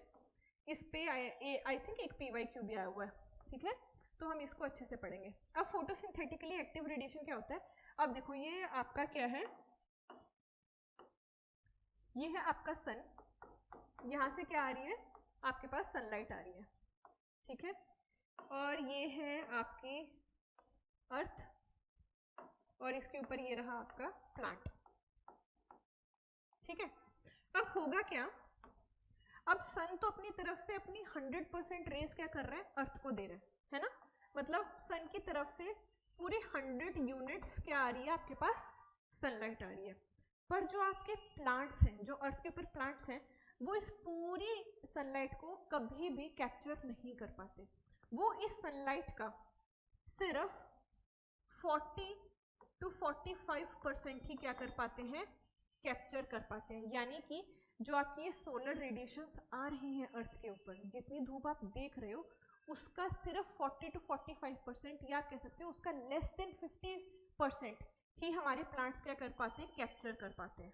इस पे आई थिंक एक PYQ भी आया हुआ है। ठीक है, तो हम इसको अच्छे से पढ़ेंगे। अब फोटोसिंथेटिकली एक्टिव रेडिएशन क्या होता है? अब देखो ये आपका क्या है? ये है आपका सन, यहाँ से क्या आ रही है? आपके पास सनलाइट आ रही है। ठीक है, और ये है आपकी अर्थ, और इसके ऊपर ये रहा आपका प्लांट। ठीक है, अब होगा क्या? अब सन तो अपनी तरफ से अपनी 100% रेस क्या कर रहा है? अर्थ को दे रहा है ना? मतलब सन की तरफ से पूरे 100 यूनिट्स क्या आ रही है आपके पास? सनलाइट आ रही है। पर जो आपके प्लांट्स हैं, जो अर्थ के ऊपर प्लांट्स हैं, वो इस पूरी सनलाइट को कभी भी कैप्चर नहीं कर पाते। वो इस सनलाइट का सिर्फ 40 to 45% ही क्या कर पाते हैं? कैप्चर कर पाते हैं। यानी कि जो आपकी ये सोलर रेडिएशंस आ रही हैं अर्थ के ऊपर, जितनी धूप आप देख रहे हो उसका सिर्फ 40 to 45% या आप कह सकते हो उसका लेस देन 50% ही हमारे प्लांट्स क्या कर पाते हैं, कैप्चर कर पाते हैं।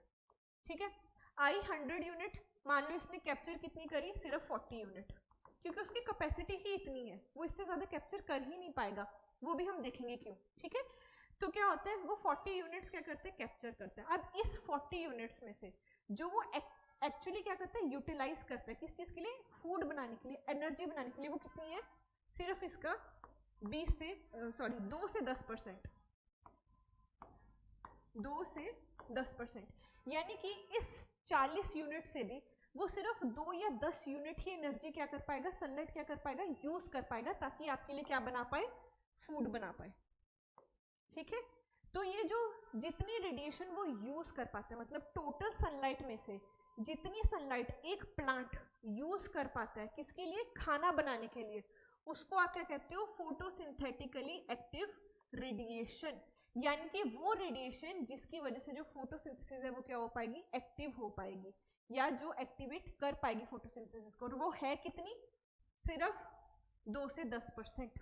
ठीक है, आई 100 यूनिट, मान लो इसने कैप्चर कितनी करी, सिर्फ 40 यूनिट, क्योंकि उसकी कैपेसिटी ही इतनी है, वो इससे ज़्यादा कैप्चर कर ही नहीं पाएगा, वो भी हम देखेंगे क्यों। ठीक है, तो क्या होता है, वो 40 यूनिट्स क्या करते हैं, कैप्चर करते हैं। अब इस 40 यूनिट्स में से जो वो एक्चुअली क्या करता है, यूटिलाइज करता है, किस चीज़ के लिए, फूड बनाने के लिए, एनर्जी बनाने के लिए, वो कितनी है, सिर्फ इसका 2 से 10%, 2 से 10%, यानी कि इस 40 यूनिट से भी वो सिर्फ 2 या 10 यूनिट ही एनर्जी क्या कर पाएगा, सनलाइट क्या कर पाएगा, यूज कर पाएगा, ताकि आपके लिए क्या बना पाए, फूड बना पाए। ठीक है, तो ये जो जितनी रेडिएशन वो यूज कर पाते हैं, मतलब टोटल सनलाइट में से जितनी सनलाइट एक प्लांट यूज कर पाता है, किसके लिए, खाना बनाने के लिए, उसको आप क्या कहते हो, फोटोसिंथेटिकली एक्टिव रेडिएशन। यानी कि वो रेडिएशन जिसकी वजह से जो फोटोसिंथेसिस है वो क्या हो पाएगी, एक्टिव हो पाएगी, या जो एक्टिवेट कर पाएगी फोटोसिंथेसिस को, और वो है कितनी, सिर्फ 2 से 10%।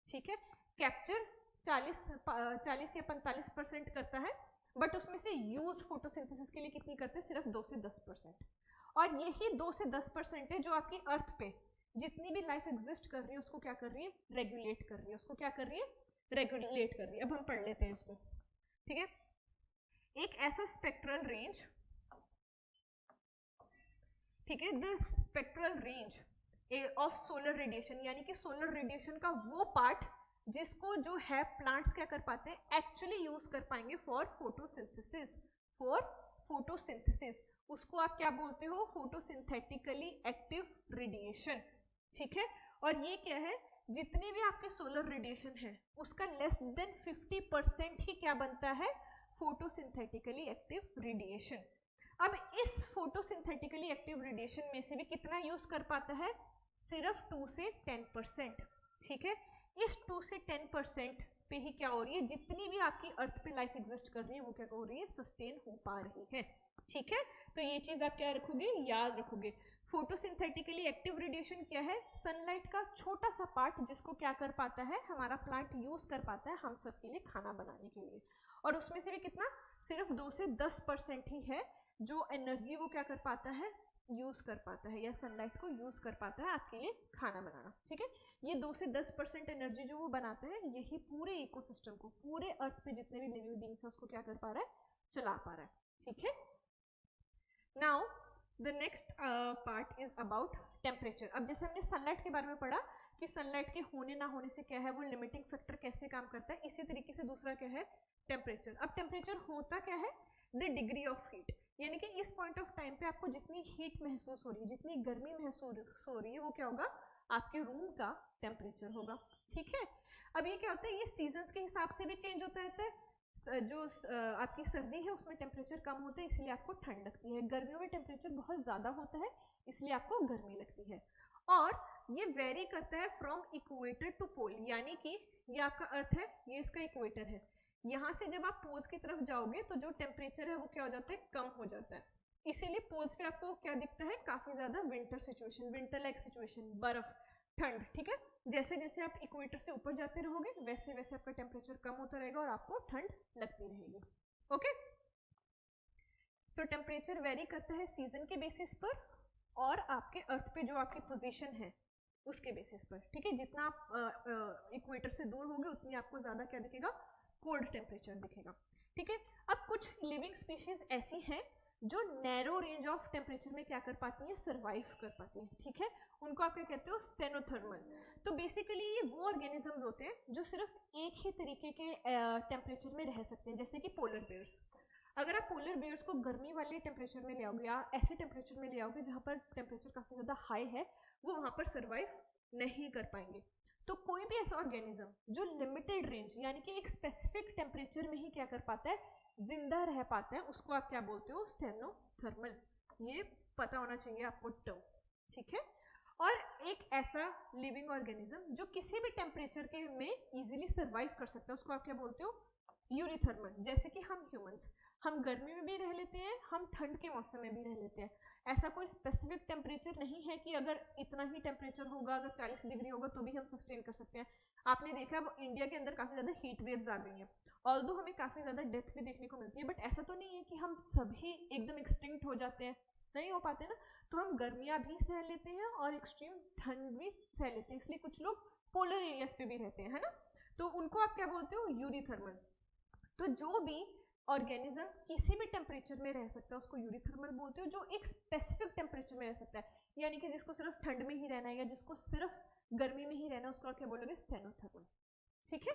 ठीक है, कैप्चर 40 या 45% करता है, बट उसमें से यूज फोटोसिंथेसिस के लिए कितनी करते हैं, सिर्फ 2 से 10%। और यही 2 से 10% है जो आपकी अर्थ पे जितनी भी लाइफ एग्जिस्ट कर रही है उसको क्या कर रही है, रेगुलेट कर रही है, उसको क्या कर रही है, रेगुलेट कर रही है। अब हम पढ़ लेते हैं इसको। ठीक है, एक ऐसा स्पेक्ट्रल रेंज, ठीक है, this spectral range of solar radiation, यानी कि सोलर रेडिएशन का वो पार्ट जिसको जो है प्लांट्स क्या कर पाते हैं, एक्चुअली यूज कर पाएंगे फॉर फोटोसिंथेसिस, उसको आप क्या बोलते हो, फोटोसिंथेटिकली एक्टिव रेडिएशन। ठीक है, और ये क्या है, जितने भी आपके सोलर रेडिएशन है उसका लेस देन 50% ही क्या बनता है, फोटोसिंथेटिकली एक्टिव रेडिएशन। अब इस फोटोसिंथेटिकली एक्टिव रेडिएशन में से भी कितना यूज कर पाता है, सिर्फ 2 से 10%। ठीक है, इस 2 से 10% पे ही क्या हो रही है, जितनी भी आपकी अर्थ पे लाइफ एग्जिस्ट कर रही है वो क्या हो रही है, सस्टेन हो पा रही है। ठीक है, तो ये चीज आप क्या रखोगे, याद रखोगे। फोटोसिंथेटिकली एक्टिव रेडिएशन क्या है, सनलाइट का छोटा सा पार्ट जिसको क्या कर पाता है, हमारा प्लांट यूज कर पाता है हम सब के लिए, खाना बनाने के लिए, और उसमें से भी कितना, सिर्फ 2 से 10% ही है जो एनर्जी वो क्या कर पाता है, यूज कर पाता है, या सनलाइट को यूज कर पाता है आपके लिए खाना बनाना। ठीक है, ये 2 से 10% एनर्जी जो वो बनाता है, यही पूरे इकोसिस्टम को, पूरे अर्थ पे जितने भी लिविंग बीइंग्स है उसको क्या कर पा रहा है, चला पा रहा है। ठीक है, now the next part is about temperature. अब जैसे हमने सनलाइट के बारे में पढ़ा कि सनलाइट के होने ना होने से क्या है, वो लिमिटिंग फैक्टर कैसे काम करता है, इसी तरीके से दूसरा क्या है, टेम्परेचर। अब टेम्परेचर होता क्या है, द डिग्री ऑफ हीट, यानी कि इस पॉइंट ऑफ टाइम पे आपको जितनी हीट महसूस हो रही है, जितनी गर्मी महसूस हो रही है, वो क्या होगा, आपके रूम का टेम्परेचर होगा। ठीक है, अब ये क्या होता है, ये सीजन्स के हिसाब से भी चेंज होता रहता है। जो आपकी सर्दी है उसमें टेम्परेचर कम होता है, इसलिए आपको ठंड लगती है, गर्मियों में टेम्परेचर बहुत ज़्यादा होता है इसलिए आपको गर्मी लगती है, और ये वेरी करता है फ्रॉम इक्वेटर टू पोल, यानी कि ये आपका अर्थ है, ये इसका इक्वेटर है, यहाँ से जब आप पोल्स की तरफ जाओगे तो जो टेम्परेचर है वो क्या हो जाता है, कम हो जाता है, इसीलिए पोल्स पे आपको क्या दिखता है, काफ़ी ज़्यादा winter situation, winter like situation, बर्फ, ठंड। ठीक है, जैसे जैसे आप इक्वेटर से ऊपर जाते रहोगे वैसे वैसे आपका टेम्परेचर कम होता रहेगा और आपको ठंड लगती रहेगी। ओके, तो टेम्परेचर वेरी करता है सीजन के बेसिस पर और आपके अर्थ पे जो आपकी पोजीशन है उसके बेसिस पर। ठीक है, जितना आप इक्वेटर से दूर होगे उतनी आपको ज़्यादा क्या दिखेगा, कोल्ड टेम्परेचर दिखेगा। ठीक है, अब कुछ लिविंग स्पीशीज ऐसी हैं जो नैरो रेंज ऑफ टेम्परेचर में क्या कर पाती हैं, सर्वाइव कर पाती हैं। ठीक है, उनको आप क्या कहते हो, स्टेनोथर्मल। तो बेसिकली ये वो ऑर्गेनिजम्स होते हैं जो सिर्फ एक ही तरीके के टेम्परेचर में रह सकते हैं, जैसे कि पोलर बेयर्स। अगर आप पोलर बेयर्स को गर्मी वाले टेम्परेचर में ले आओगे या ऐसे टेम्परेचर में ले आओगे जहाँ पर टेम्परेचर काफ़ी ज़्यादा हाई है, वो वहाँ पर सर्वाइव नहीं कर पाएंगे। तो कोई भी ऐसा ऑर्गेनिज्म जो लिमिटेड रेंज यानी कि एक स्पेसिफिक टेम्परेचर में ही क्या कर पाता है, जिंदा रह पाता है, उसको आप क्या बोलते हो, स्टेनोथर्मल। ये पता होना चाहिए आपको टर्म। ठीक है, और एक ऐसा लिविंग ऑर्गेनिज्म जो किसी भी टेम्परेचर के में इजीली सर्वाइव कर सकता है उसको आप क्या बोलते हो, यूरीथर्मल, जैसे कि हम ह्यूमंस, हम गर्मी में भी रह लेते हैं, हम ठंड के मौसम में भी रह लेते हैं। ऐसा कोई स्पेसिफिक टेम्परेचर नहीं है कि अगर इतना ही टेम्परेचर होगा, अगर 40 डिग्री होगा तो भी हम सस्टेन कर सकते हैं। आपने देखा अब इंडिया के अंदर काफ़ी ज़्यादा हीट वेव्स आ गई हैं, ऑल्दो हमें काफ़ी ज़्यादा डेथ भी देखने को मिलती है, बट ऐसा तो नहीं है कि हम सभी एकदम एक्सटिंक्ट हो जाते हैं, नहीं हो पाते ना। तो हम गर्मियाँ भी सह लेते हैं और एक्सट्रीम ठंड भी सह लेते हैं, इसलिए कुछ लोग पोलर एरियाज पे भी रहते हैं, है ना। तो उनको आप क्या बोलते हो, यूरीथर्मल। तो जो भी ऑर्गेनिज्म किसी भी टेम्परेचर में रह सकता है उसको यूरीथर्मल बोलते हो, जो एक स्पेसिफिक टेम्परेचर में रह सकता है, यानी कि जिसको सिर्फ ठंड में ही रहना है या जिसको सिर्फ गर्मी में ही रहना है, उसको आप क्या बोलोगे, स्टेनोथर्मल। ठीक है,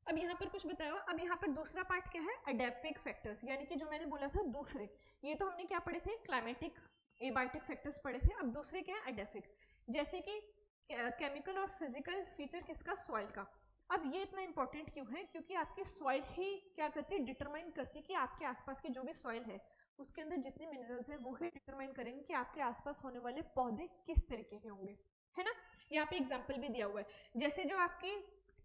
अब यहाँ पर कुछ बताया। अब यहाँ पर दूसरा पार्ट क्या है, अडेप्टिक फैक्टर्स, यानी कि जो मैंने बोला था दूसरे, ये तो हमने क्या पढ़े थे, क्लाइमेटिक एबायोटिक फैक्टर्स पढ़े थे, अब दूसरे क्या है, अडेप्टिक, जैसे कि केमिकल और फिजिकल फीचर किसका, सॉइल का। अब ये इतना इंपॉर्टेंट क्यों है, क्योंकि आपकी सॉइल ही क्या करती है, डिटरमाइन करती है कि आपके आसपास की जो भी सॉइल है उसके अंदर जितने मिनरल्स हैं वो ही डिटरमाइन करेंगे कि आपके आसपास होने वाले पौधे किस तरीके के होंगे, है ना। यहाँ पे एग्जाम्पल भी दिया हुआ है, जैसे जो आपकी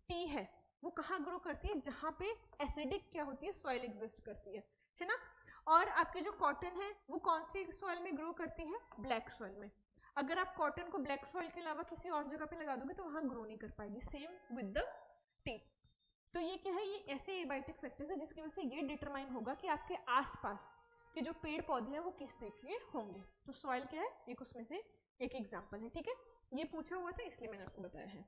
टी है वो कहाँ ग्रो करती है, जहाँ पे एसिडिक क्या होती है, सॉइल एग्जिस्ट करती है ना। और आपके जो कॉटन है वो कौन सी सॉइल में ग्रो करती है, ब्लैक सॉइल में। अगर आप कॉटन को ब्लैक सॉइल के अलावा किसी और जगह पे लगा दोगे तो वहाँ ग्रो नहीं कर पाएगी, सेम विद द टी। तो ये क्या है, ये ऐसे एबायोटिक फैक्टर्स है जिसकी वजह से ये डिटरमाइन होगा कि आपके आसपास के जो पेड़ पौधे हैं वो किस तरीके के होंगे। तो सॉइल क्या है, एक उसमें से एक एग्जाम्पल है, ठीक है, ये पूछा हुआ था इसलिए मैंने आपको बताया है।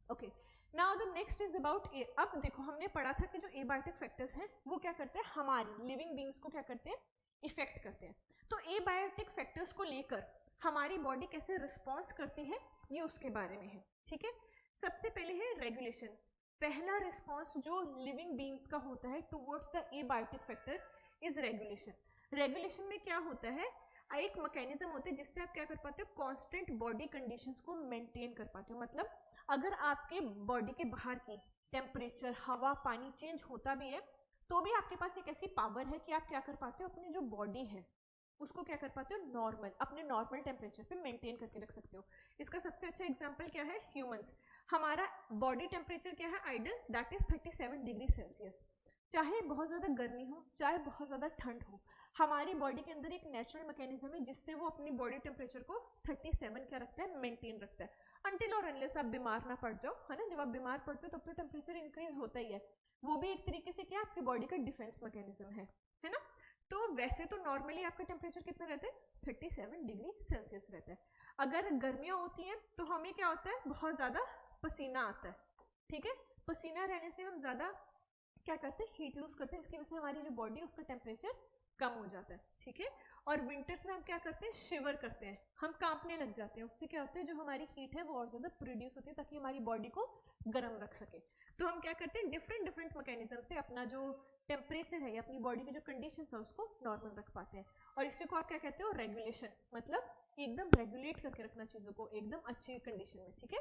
Okay, now the next is about a. अब देखो हमने पढ़ा था कि जो एबायोटिक फैक्टर्स हैं वो क्या करते हैं, हमारी लिविंग बींग्स को क्या करते हैं, इफेक्ट करते हैं। तो एबायोटिक फैक्टर्स को लेकर हमारी बॉडी कैसे रिस्पॉन्स करती है ये उसके बारे में है, ठीक है। सबसे पहले है रेगुलेशन। पहला रिस्पॉन्स जो लिविंग बींग्स का होता है towards the abiotic factor is regulation. Regulation में क्या होता है, एक मैकेनिज्म होता है जिससे आप क्या कर पाते हो, कांस्टेंट बॉडी कंडीशंस को मेंटेन कर पाते हो। मतलब अगर आपके बॉडी के बाहर की टेम्परेचर, हवा, पानी चेंज होता भी है तो भी आपके पास एक ऐसी पावर है कि आप क्या कर पाते हो, अपनी जो बॉडी है उसको क्या कर पाते हो, नॉर्मल, अपने नॉर्मल टेम्परेचर पे मेंटेन करके रख सकते हो। इसका सबसे अच्छा एग्जांपल क्या है, ह्यूमंस। हमारा बॉडी टेम्परेचर क्या है, ideal, that is 37 degree Celsius. चाहे बहुत ज़्यादा गर्मी हो, चाहे बहुत ज़्यादा ठंड हो, हमारी बॉडी के अंदर एक नेचुरल मैकेनिज्म है जिससे वो अपनी बॉडी टेम्परेचर को 37 क्या रखता है, मेंटेन रखता है, अनटिल और अनलेस आप बीमार ना पड़ जाओ, है ना। जब आप बीमार पड़ते हो तब तो टेम्परेचर इंक्रीज होता ही है, वो भी एक तरीके से क्या आपकी बॉडी का डिफेंस मैकेनिज्म है ना। तो वैसे तो नॉर्मली आपका टेम्परेचर कितना रहता है, 37 डिग्री सेल्सियस रहता है। अगर गर्मियाँ होती हैं तो हमें क्या होता है, बहुत ज़्यादा पसीना आता है, ठीक है। पसीना रहने से हम ज़्यादा क्या करते हैं, हीट लूज करते हैं, जिसकी वजह से हमारी जो बॉडी है उसका टेम्परेचर कम हो जाता है, ठीक है। और विंटर्स में हम क्या करते हैं, शिवर करते हैं, हम कांपने लग जाते हैं, उससे क्या होता है, जो हमारी हीट है वो और ज़्यादा प्रोड्यूस होती है ताकि हमारी बॉडी को गर्म रख सके। तो हम क्या करते हैं, डिफरेंट डिफरेंट मैकेनिज्म से अपना जो टेम्परेचर है या अपनी बॉडी की जो कंडीशन है उसको नॉर्मल रख पाते हैं। और इसी को आप क्या कहते हो, रेगुलेशन, मतलब एकदम रेगुलेट करके रखना चीज़ों को एकदम अच्छी कंडीशन में, ठीक है।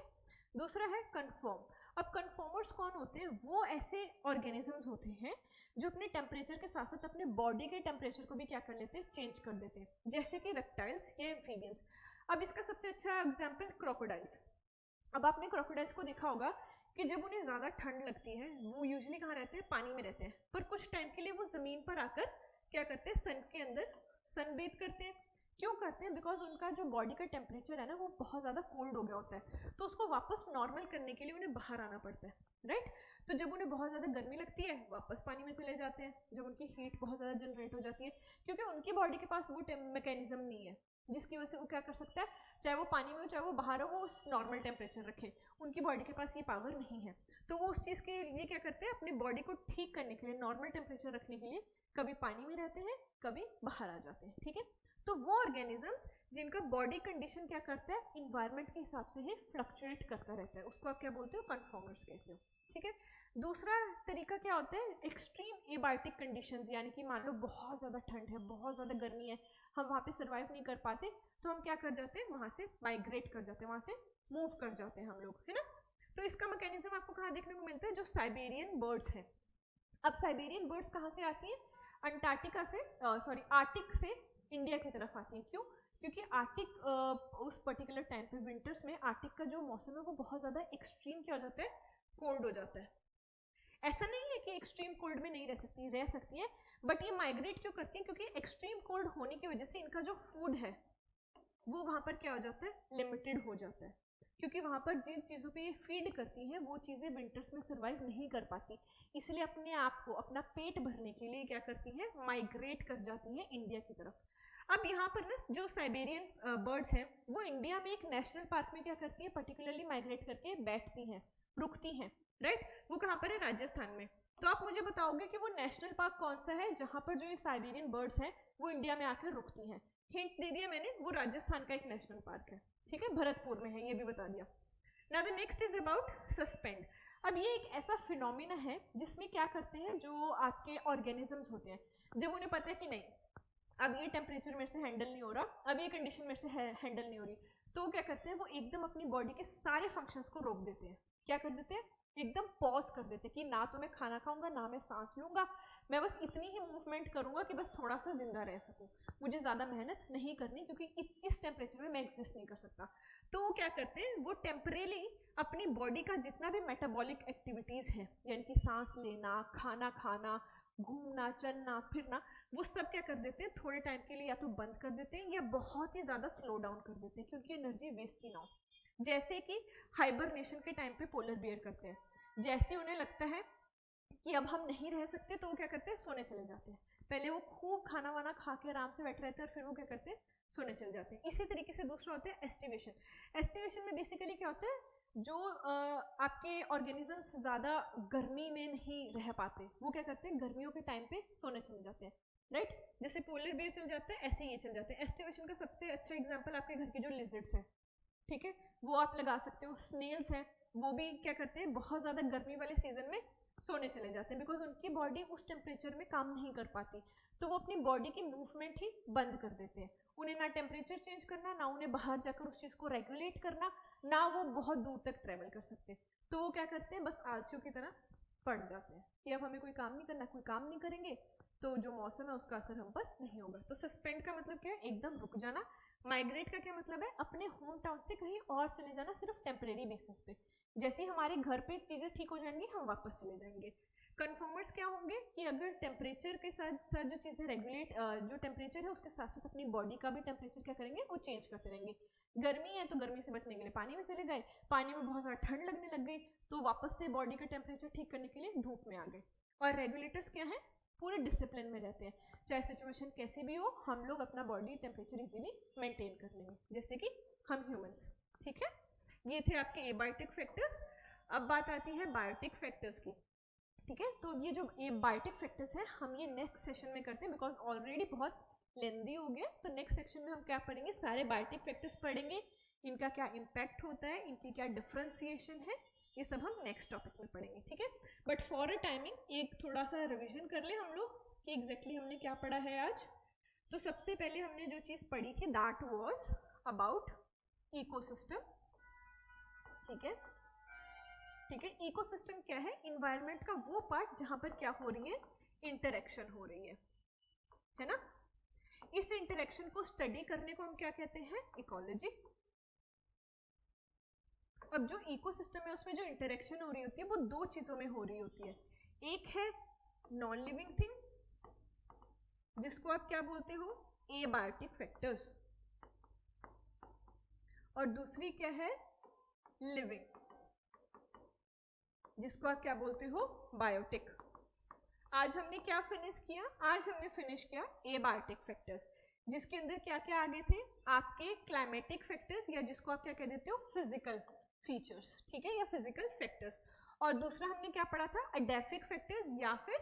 दूसरा है कन्फर्म। अब कन्फर्मर्स कौन होते हैं, वो ऐसे ऑर्गेनिजम्स होते हैं जो अपने टेम्परेचर के साथ साथ अपने बॉडी के टेम्परेचर को भी क्या कर लेते हैं, चेंज कर देते हैं, जैसे कि रेप्टाइल्स या एम्फीबियंस। अब इसका सबसे अच्छा एग्जाम्पल क्रोकोडाइल्स। अब आपने क्रोकोडाइल्स को देखा होगा कि जब उन्हें ज़्यादा ठंड लगती है वो यूजुअली कहाँ रहते हैं, पानी में रहते हैं, पर कुछ टाइम के लिए वो ज़मीन पर आकर क्या करते हैं, सन के अंदर सनबेथ करते हैं। क्यों करते हैं, बिकॉज उनका जो बॉडी का टेम्परेचर है ना वो बहुत ज़्यादा कोल्ड हो गया होता है, तो उसको वापस नॉर्मल करने के लिए उन्हें बाहर आना पड़ता है, राइट। तो जब उन्हें बहुत ज़्यादा गर्मी लगती है वापस पानी में चले जाते हैं, जब उनकी हीट बहुत ज़्यादा जनरेट हो जाती है, क्योंकि उनकी बॉडी के पास वो मैकेनिज्म नहीं है जिसकी वजह से वो क्या कर सकता है, चाहे वो पानी में हो चाहे वो बाहर हो, वो नॉर्मल टेम्परेचर रखे, उनकी बॉडी के पास ये पावर नहीं है। तो वो उस चीज़ के लिए क्या करते हैं, अपनी बॉडी को ठीक करने के लिए, नॉर्मल टेम्परेचर रखने के लिए कभी पानी में रहते हैं कभी बाहर आ जाते हैं, ठीक है। तो वो ऑर्गेनिजम्स जिनका बॉडी कंडीशन क्या करता है, इन्वायरमेंट के हिसाब से ही फ्लक्चुएट करता रहता है, उसको आप क्या बोलते हो, कन्फॉर्मर्स कहते हो, ठीक है। दूसरा तरीका क्या होता है, एक्सट्रीम एबायोटिक कंडीशंस, यानी कि मान लो बहुत ज़्यादा ठंड है, बहुत ज़्यादा गर्मी है, हम वहाँ पे सर्वाइव नहीं कर पाते, तो हम क्या कर जाते हैं, वहाँ से माइग्रेट कर जाते हैं, वहाँ से मूव कर जाते हैं हम लोग, है ना। तो इसका मैकेनिज्म आपको कहाँ देखने को मिलता है, जो साइबेरियन बर्ड्स हैं। अब साइबेरियन बर्ड्स कहाँ से आती हैं, अंटार्कटिका से, सॉरी आर्टिक से इंडिया की तरफ आती हैं। क्यों, क्योंकि आर्टिक उस पर्टिकुलर टाइम पे विंटर्स में आर्टिक का जो मौसम है वो बहुत ज़्यादा एक्सट्रीम क्या हो जाता है, कोल्ड हो जाता है। ऐसा नहीं है कि एक्सट्रीम कोल्ड में नहीं रह सकती है, बट ये माइग्रेट क्यों करती हैं? क्योंकि एक्सट्रीम कोल्ड होने की वजह से इनका जो फूड है वो वहाँ पर क्या हो जाता है, लिमिटेड हो जाता है, क्योंकि वहाँ पर जिन चीज़ों पे ये फीड करती हैं वो चीज़ें विंटर्स में सर्वाइव नहीं कर पाती, इसलिए अपने आप को, अपना पेट भरने के लिए क्या करती हैं, माइग्रेट कर जाती हैं इंडिया की तरफ। अब यहाँ पर ना जो साइबेरियन बर्ड्स हैं वो इंडिया में एक नेशनल पार्क में क्या करती हैं, पर्टिकुलरली माइग्रेट करके बैठती हैं, रुकती हैं, राइट। वो कहाँ पर है, राजस्थान में। तो आप मुझे बताओगे कि वो नेशनल पार्क कौन सा है जहाँ पर जो ये साइबेरियन बर्ड्स हैं वो इंडिया में आकर रुकती हैं? हिंट दे दिया मैंने, वो राजस्थान का एक नेशनल पार्क है, ठीक है, भरतपुर में है, ये भी बता दिया। Now the next is about suspend. अब ये एक ऐसा फिनोमिना है जिसमें क्या करते हैं, जो आपके ऑर्गेनिजम्स होते हैं, जब उन्हें पता है कि नहीं अब ये टेम्परेचर मेरे से हैंडल नहीं हो रहा, अब ये कंडीशन मेरे से हैंडल नहीं हो रही, तो क्या करते हैं, वो एकदम अपनी बॉडी के सारे फंक्शंस को रोक देते हैं। क्या कर देते हैं, एकदम पॉज कर देते हैं कि ना तो मैं खाना खाऊंगा, ना मैं सांस लूंगा, मैं बस इतनी ही मूवमेंट करूंगा कि बस थोड़ा सा जिंदा रह सकूं, मुझे ज़्यादा मेहनत नहीं करनी, क्योंकि इस टेम्परेचर में मैं एग्जिस्ट नहीं कर सकता। तो वो क्या करते हैं, वो टेम्परेली अपनी बॉडी का जितना भी मेटाबॉलिक एक्टिविटीज़ है, यानी कि सांस लेना, खाना खाना, घूमना, चलना फिरना, वो सब क्या कर देते हैं, थोड़े टाइम के लिए या तो बंद कर देते हैं या बहुत ही ज़्यादा स्लो डाउन कर देते हैं, क्योंकि एनर्जी वेस्ट ही ना हो। जैसे कि हाइबरनेशन के टाइम पे पोलर बियर करते हैं, जैसे उन्हें लगता है कि अब हम नहीं रह सकते तो वो क्या करते हैं, सोने चले जाते हैं। पहले वो खूब खाना वाना खा के आराम से बैठे रहते हैं और फिर वो क्या करते हैं, सोने चले जाते हैं। इसी तरीके से दूसरा होता है एस्टिवेशन। एस्टिवेशन में बेसिकली क्या होता है, जो आपके ऑर्गेनिजम्स ज़्यादा गर्मी में नहीं रह पाते, वो क्या करते हैं, गर्मियों के टाइम पे सोने चले जाते हैं, राइट। जैसे पोलर बियर चल जाता है, ऐसे ये चल जाते हैं। एस्टिवेशन का सबसे अच्छा एग्जाम्पल आपके घर के जो लिजर्ड्स हैं, ठीक है, वो आप लगा सकते हो। स्नेल्स हैं, वो भी क्या करते हैं, बहुत ज़्यादा गर्मी वाले सीजन में सोने चले जाते हैं, बिकॉज उनकी बॉडी उस टेम्परेचर में काम नहीं कर पाती, तो वो अपनी बॉडी की मूवमेंट ही बंद कर देते हैं। उन्हें ना टेम्परेचर चेंज करना, ना उन्हें बाहर जाकर उस चीज़ को रेगुलेट करना, ना वो बहुत दूर तक ट्रेवल कर सकते, तो वो क्या करते हैं, बस आलसियों की तरह पड़ जाते हैं कि अब हमें कोई काम नहीं करना, कोई काम नहीं करेंगे तो जो मौसम है उसका असर हम पर नहीं होगा। तो सस्पेंड का मतलब क्या है, एकदम रुक जाना। माइग्रेट का क्या मतलब है, अपने होम टाउन से कहीं और चले जाना, सिर्फ टेम्परेरी बेसिस पे। जैसे ही हमारे घर पे चीज़ें ठीक हो जाएंगी हम वापस चले जाएंगे। कन्फर्मर्स क्या होंगे कि अगर टेम्परेचर के साथ साथ जो चीज़ें रेगुलेट, जो टेम्परेचर है उसके साथ साथ अपनी बॉडी का भी टेम्परेचर क्या करेंगे, वो चेंज करते रहेंगे। गर्मी है तो गर्मी से बचने के लिए पानी में चले गए, पानी में बहुत ज़्यादा ठंड लगने लग गई तो वापस से बॉडी का टेम्परेचर ठीक करने के लिए धूप में आ गए। और रेगुलेटर्स क्या है, पूरे डिसिप्लिन में रहते हैं, चाहे सिचुएशन कैसी भी हो, हम लोग अपना बॉडी टेम्परेचर इजीली मेंटेन कर लेंगे, जैसे कि हम ह्यूमंस, ठीक है। ये थे आपके एबायोटिक फैक्टर्स। अब बात आती है बायोटिक फैक्टर्स की, ठीक है। तो ये जो एबायोटिक फैक्टर्स है हम ये नेक्स्ट सेशन में करते हैं, बिकॉज ऑलरेडी बहुत लेंदी हो गया। तो नेक्स्ट सेक्शन में हम क्या पढ़ेंगे, सारे बायोटिक फैक्टर्स पढ़ेंगे, इनका क्या इम्पैक्ट होता है, इनकी क्या डिफ्रेंसिएशन है, ये सब हम नेक्स्ट टॉपिक में पढ़ेंगे, ठीक है। बट फॉर अ टाइमिंग एक थोड़ा सा रिविजन कर ले हम लोग कि एग्जैक्टली हमने क्या पढ़ा है आज। तो सबसे पहले हमने जो चीज़ पढ़ी थी दैट वाज अबाउट इकोसिस्टम, ठीक है, ठीक है। इकोसिस्टम क्या है, इन्वायरमेंट का वो पार्ट जहां पर क्या हो रही है, इंटरेक्शन हो रही है ना। इस इंटरेक्शन को स्टडी करने को हम क्या कहते हैं, इकोलॉजी। अब जो इकोसिस्टम है उसमें जो इंटरेक्शन हो रही होती है वो दो चीजों में हो रही होती है, एक है नॉन लिविंग थिंग जिसको आप क्या बोलते हो, एबायोटिक फैक्टर्स, और दूसरी क्या है, लिविंग, जिसको आप क्या बोलते हो, बायोटिक। आज हमने क्या फिनिश किया, आज हमने फिनिश किया एबायोटिक फैक्टर्स, जिसके अंदर क्या क्या आगे थे, आपके क्लाइमेटिक फैक्टर्स या जिसको आप क्या कह देते हो, फिजिकल फीचर्स, ठीक है, या फिजिकल फैक्टर्स। और दूसरा हमने क्या पढ़ा था, एडेफिक फैक्टर्स या फिर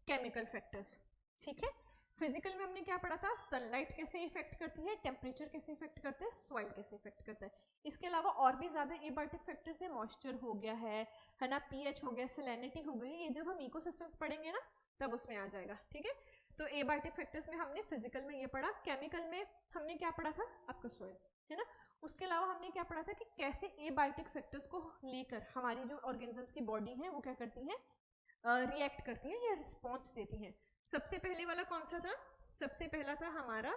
केमिकल फैक्टर्स, ठीक है। फिजिकल में हमने क्या पढ़ा था, सनलाइट कैसे इफेक्ट करती है, टेम्परेचर कैसे इफेक्ट करता है, सॉइल कैसे इफेक्ट करता है। इसके अलावा और भी ज्यादा एबायोटिक फैक्टर्स है, मॉइस्चर हो गया है ना, पीएच हो गया, सैलिनिटी हो गई, ये जब हम इकोसिस्टम्स पढ़ेंगे ना तब उसमें आ जाएगा, ठीक है। तो एबायोटिक फैक्टर्स में हमने फिजिकल में ये पढ़ा, केमिकल में हमने क्या पढ़ा था, आपका सॉइल, है ना। उसके अलावा हमने क्या पढ़ा था कि कैसे एबायोटिक फैक्टर्स को लेकर हमारी जो ऑर्गेनिजम्स की बॉडी है वो क्या करती हैं, रिएक्ट करती हैं या रिस्पॉन्स देती हैं। सबसे पहले वाला कौन सा था, सबसे पहला था हमारा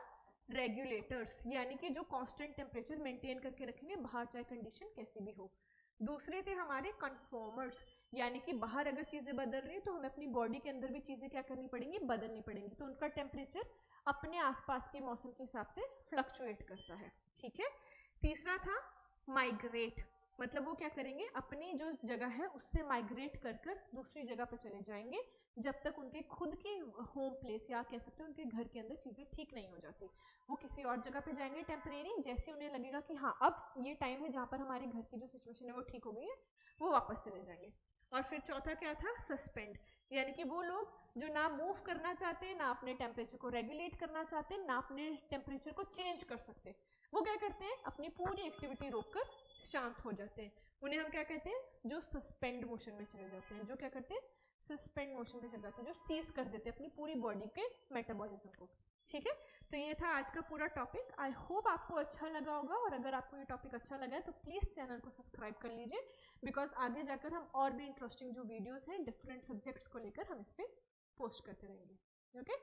रेगुलेटर्स, यानी कि जो कांस्टेंट टेम्परेचर मेंटेन करके रखेंगे बाहर चाहे कंडीशन कैसी भी हो। दूसरे थे हमारे कन्फॉर्मर्स, यानी कि बाहर अगर चीज़ें बदल रही हैं तो हमें अपनी बॉडी के अंदर भी चीज़ें क्या करनी पड़ेंगी, बदलनी पड़ेंगी। तो उनका टेम्परेचर अपने आसपास के मौसम के हिसाब से फ्लक्चुएट करता है, ठीक है। तीसरा था माइग्रेट, मतलब वो क्या करेंगे, अपनी जो जगह है उससे माइग्रेट कर कर दूसरी जगह पर चले जाएंगे जब तक उनके खुद के होम प्लेस या कह सकते हैं उनके घर के अंदर चीज़ें ठीक नहीं हो जाती। वो किसी और जगह पे जाएंगे टेम्परेरी, जैसे उन्हें लगेगा कि हाँ अब ये टाइम है जहाँ पर हमारे घर की जो सिचुएशन है वो ठीक हो गई है, वो वापस चले जाएंगे। और फिर चौथा क्या था, सस्पेंड, यानी कि वो लोग जो ना मूव करना चाहते हैं, ना अपने टेम्परेचर को रेगुलेट करना चाहते हैं, ना अपने टेम्परेचर को चेंज कर सकते, वो क्या करते हैं, अपनी पूरी एक्टिविटी रोककर शांत हो जाते हैं। उन्हें हम क्या कहते हैं, जो सस्पेंड मोशन में चले जाते हैं, जो क्या करते हैं, सस्पेंड मोशन में चले जाते हैं, जो सीज कर देते हैं अपनी पूरी बॉडी के मेटाबॉलिज्म को, ठीक है। तो ये था आज का पूरा टॉपिक। आई होप आपको अच्छा लगा होगा, और अगर आपको ये टॉपिक अच्छा लगा है तो प्लीज़ चैनल को सब्सक्राइब कर लीजिए, बिकॉज आगे जाकर हम और भी इंटरेस्टिंग जो वीडियोस हैं डिफरेंट सब्जेक्ट्स को लेकर हम इस पर पोस्ट करते रहेंगे, ओके।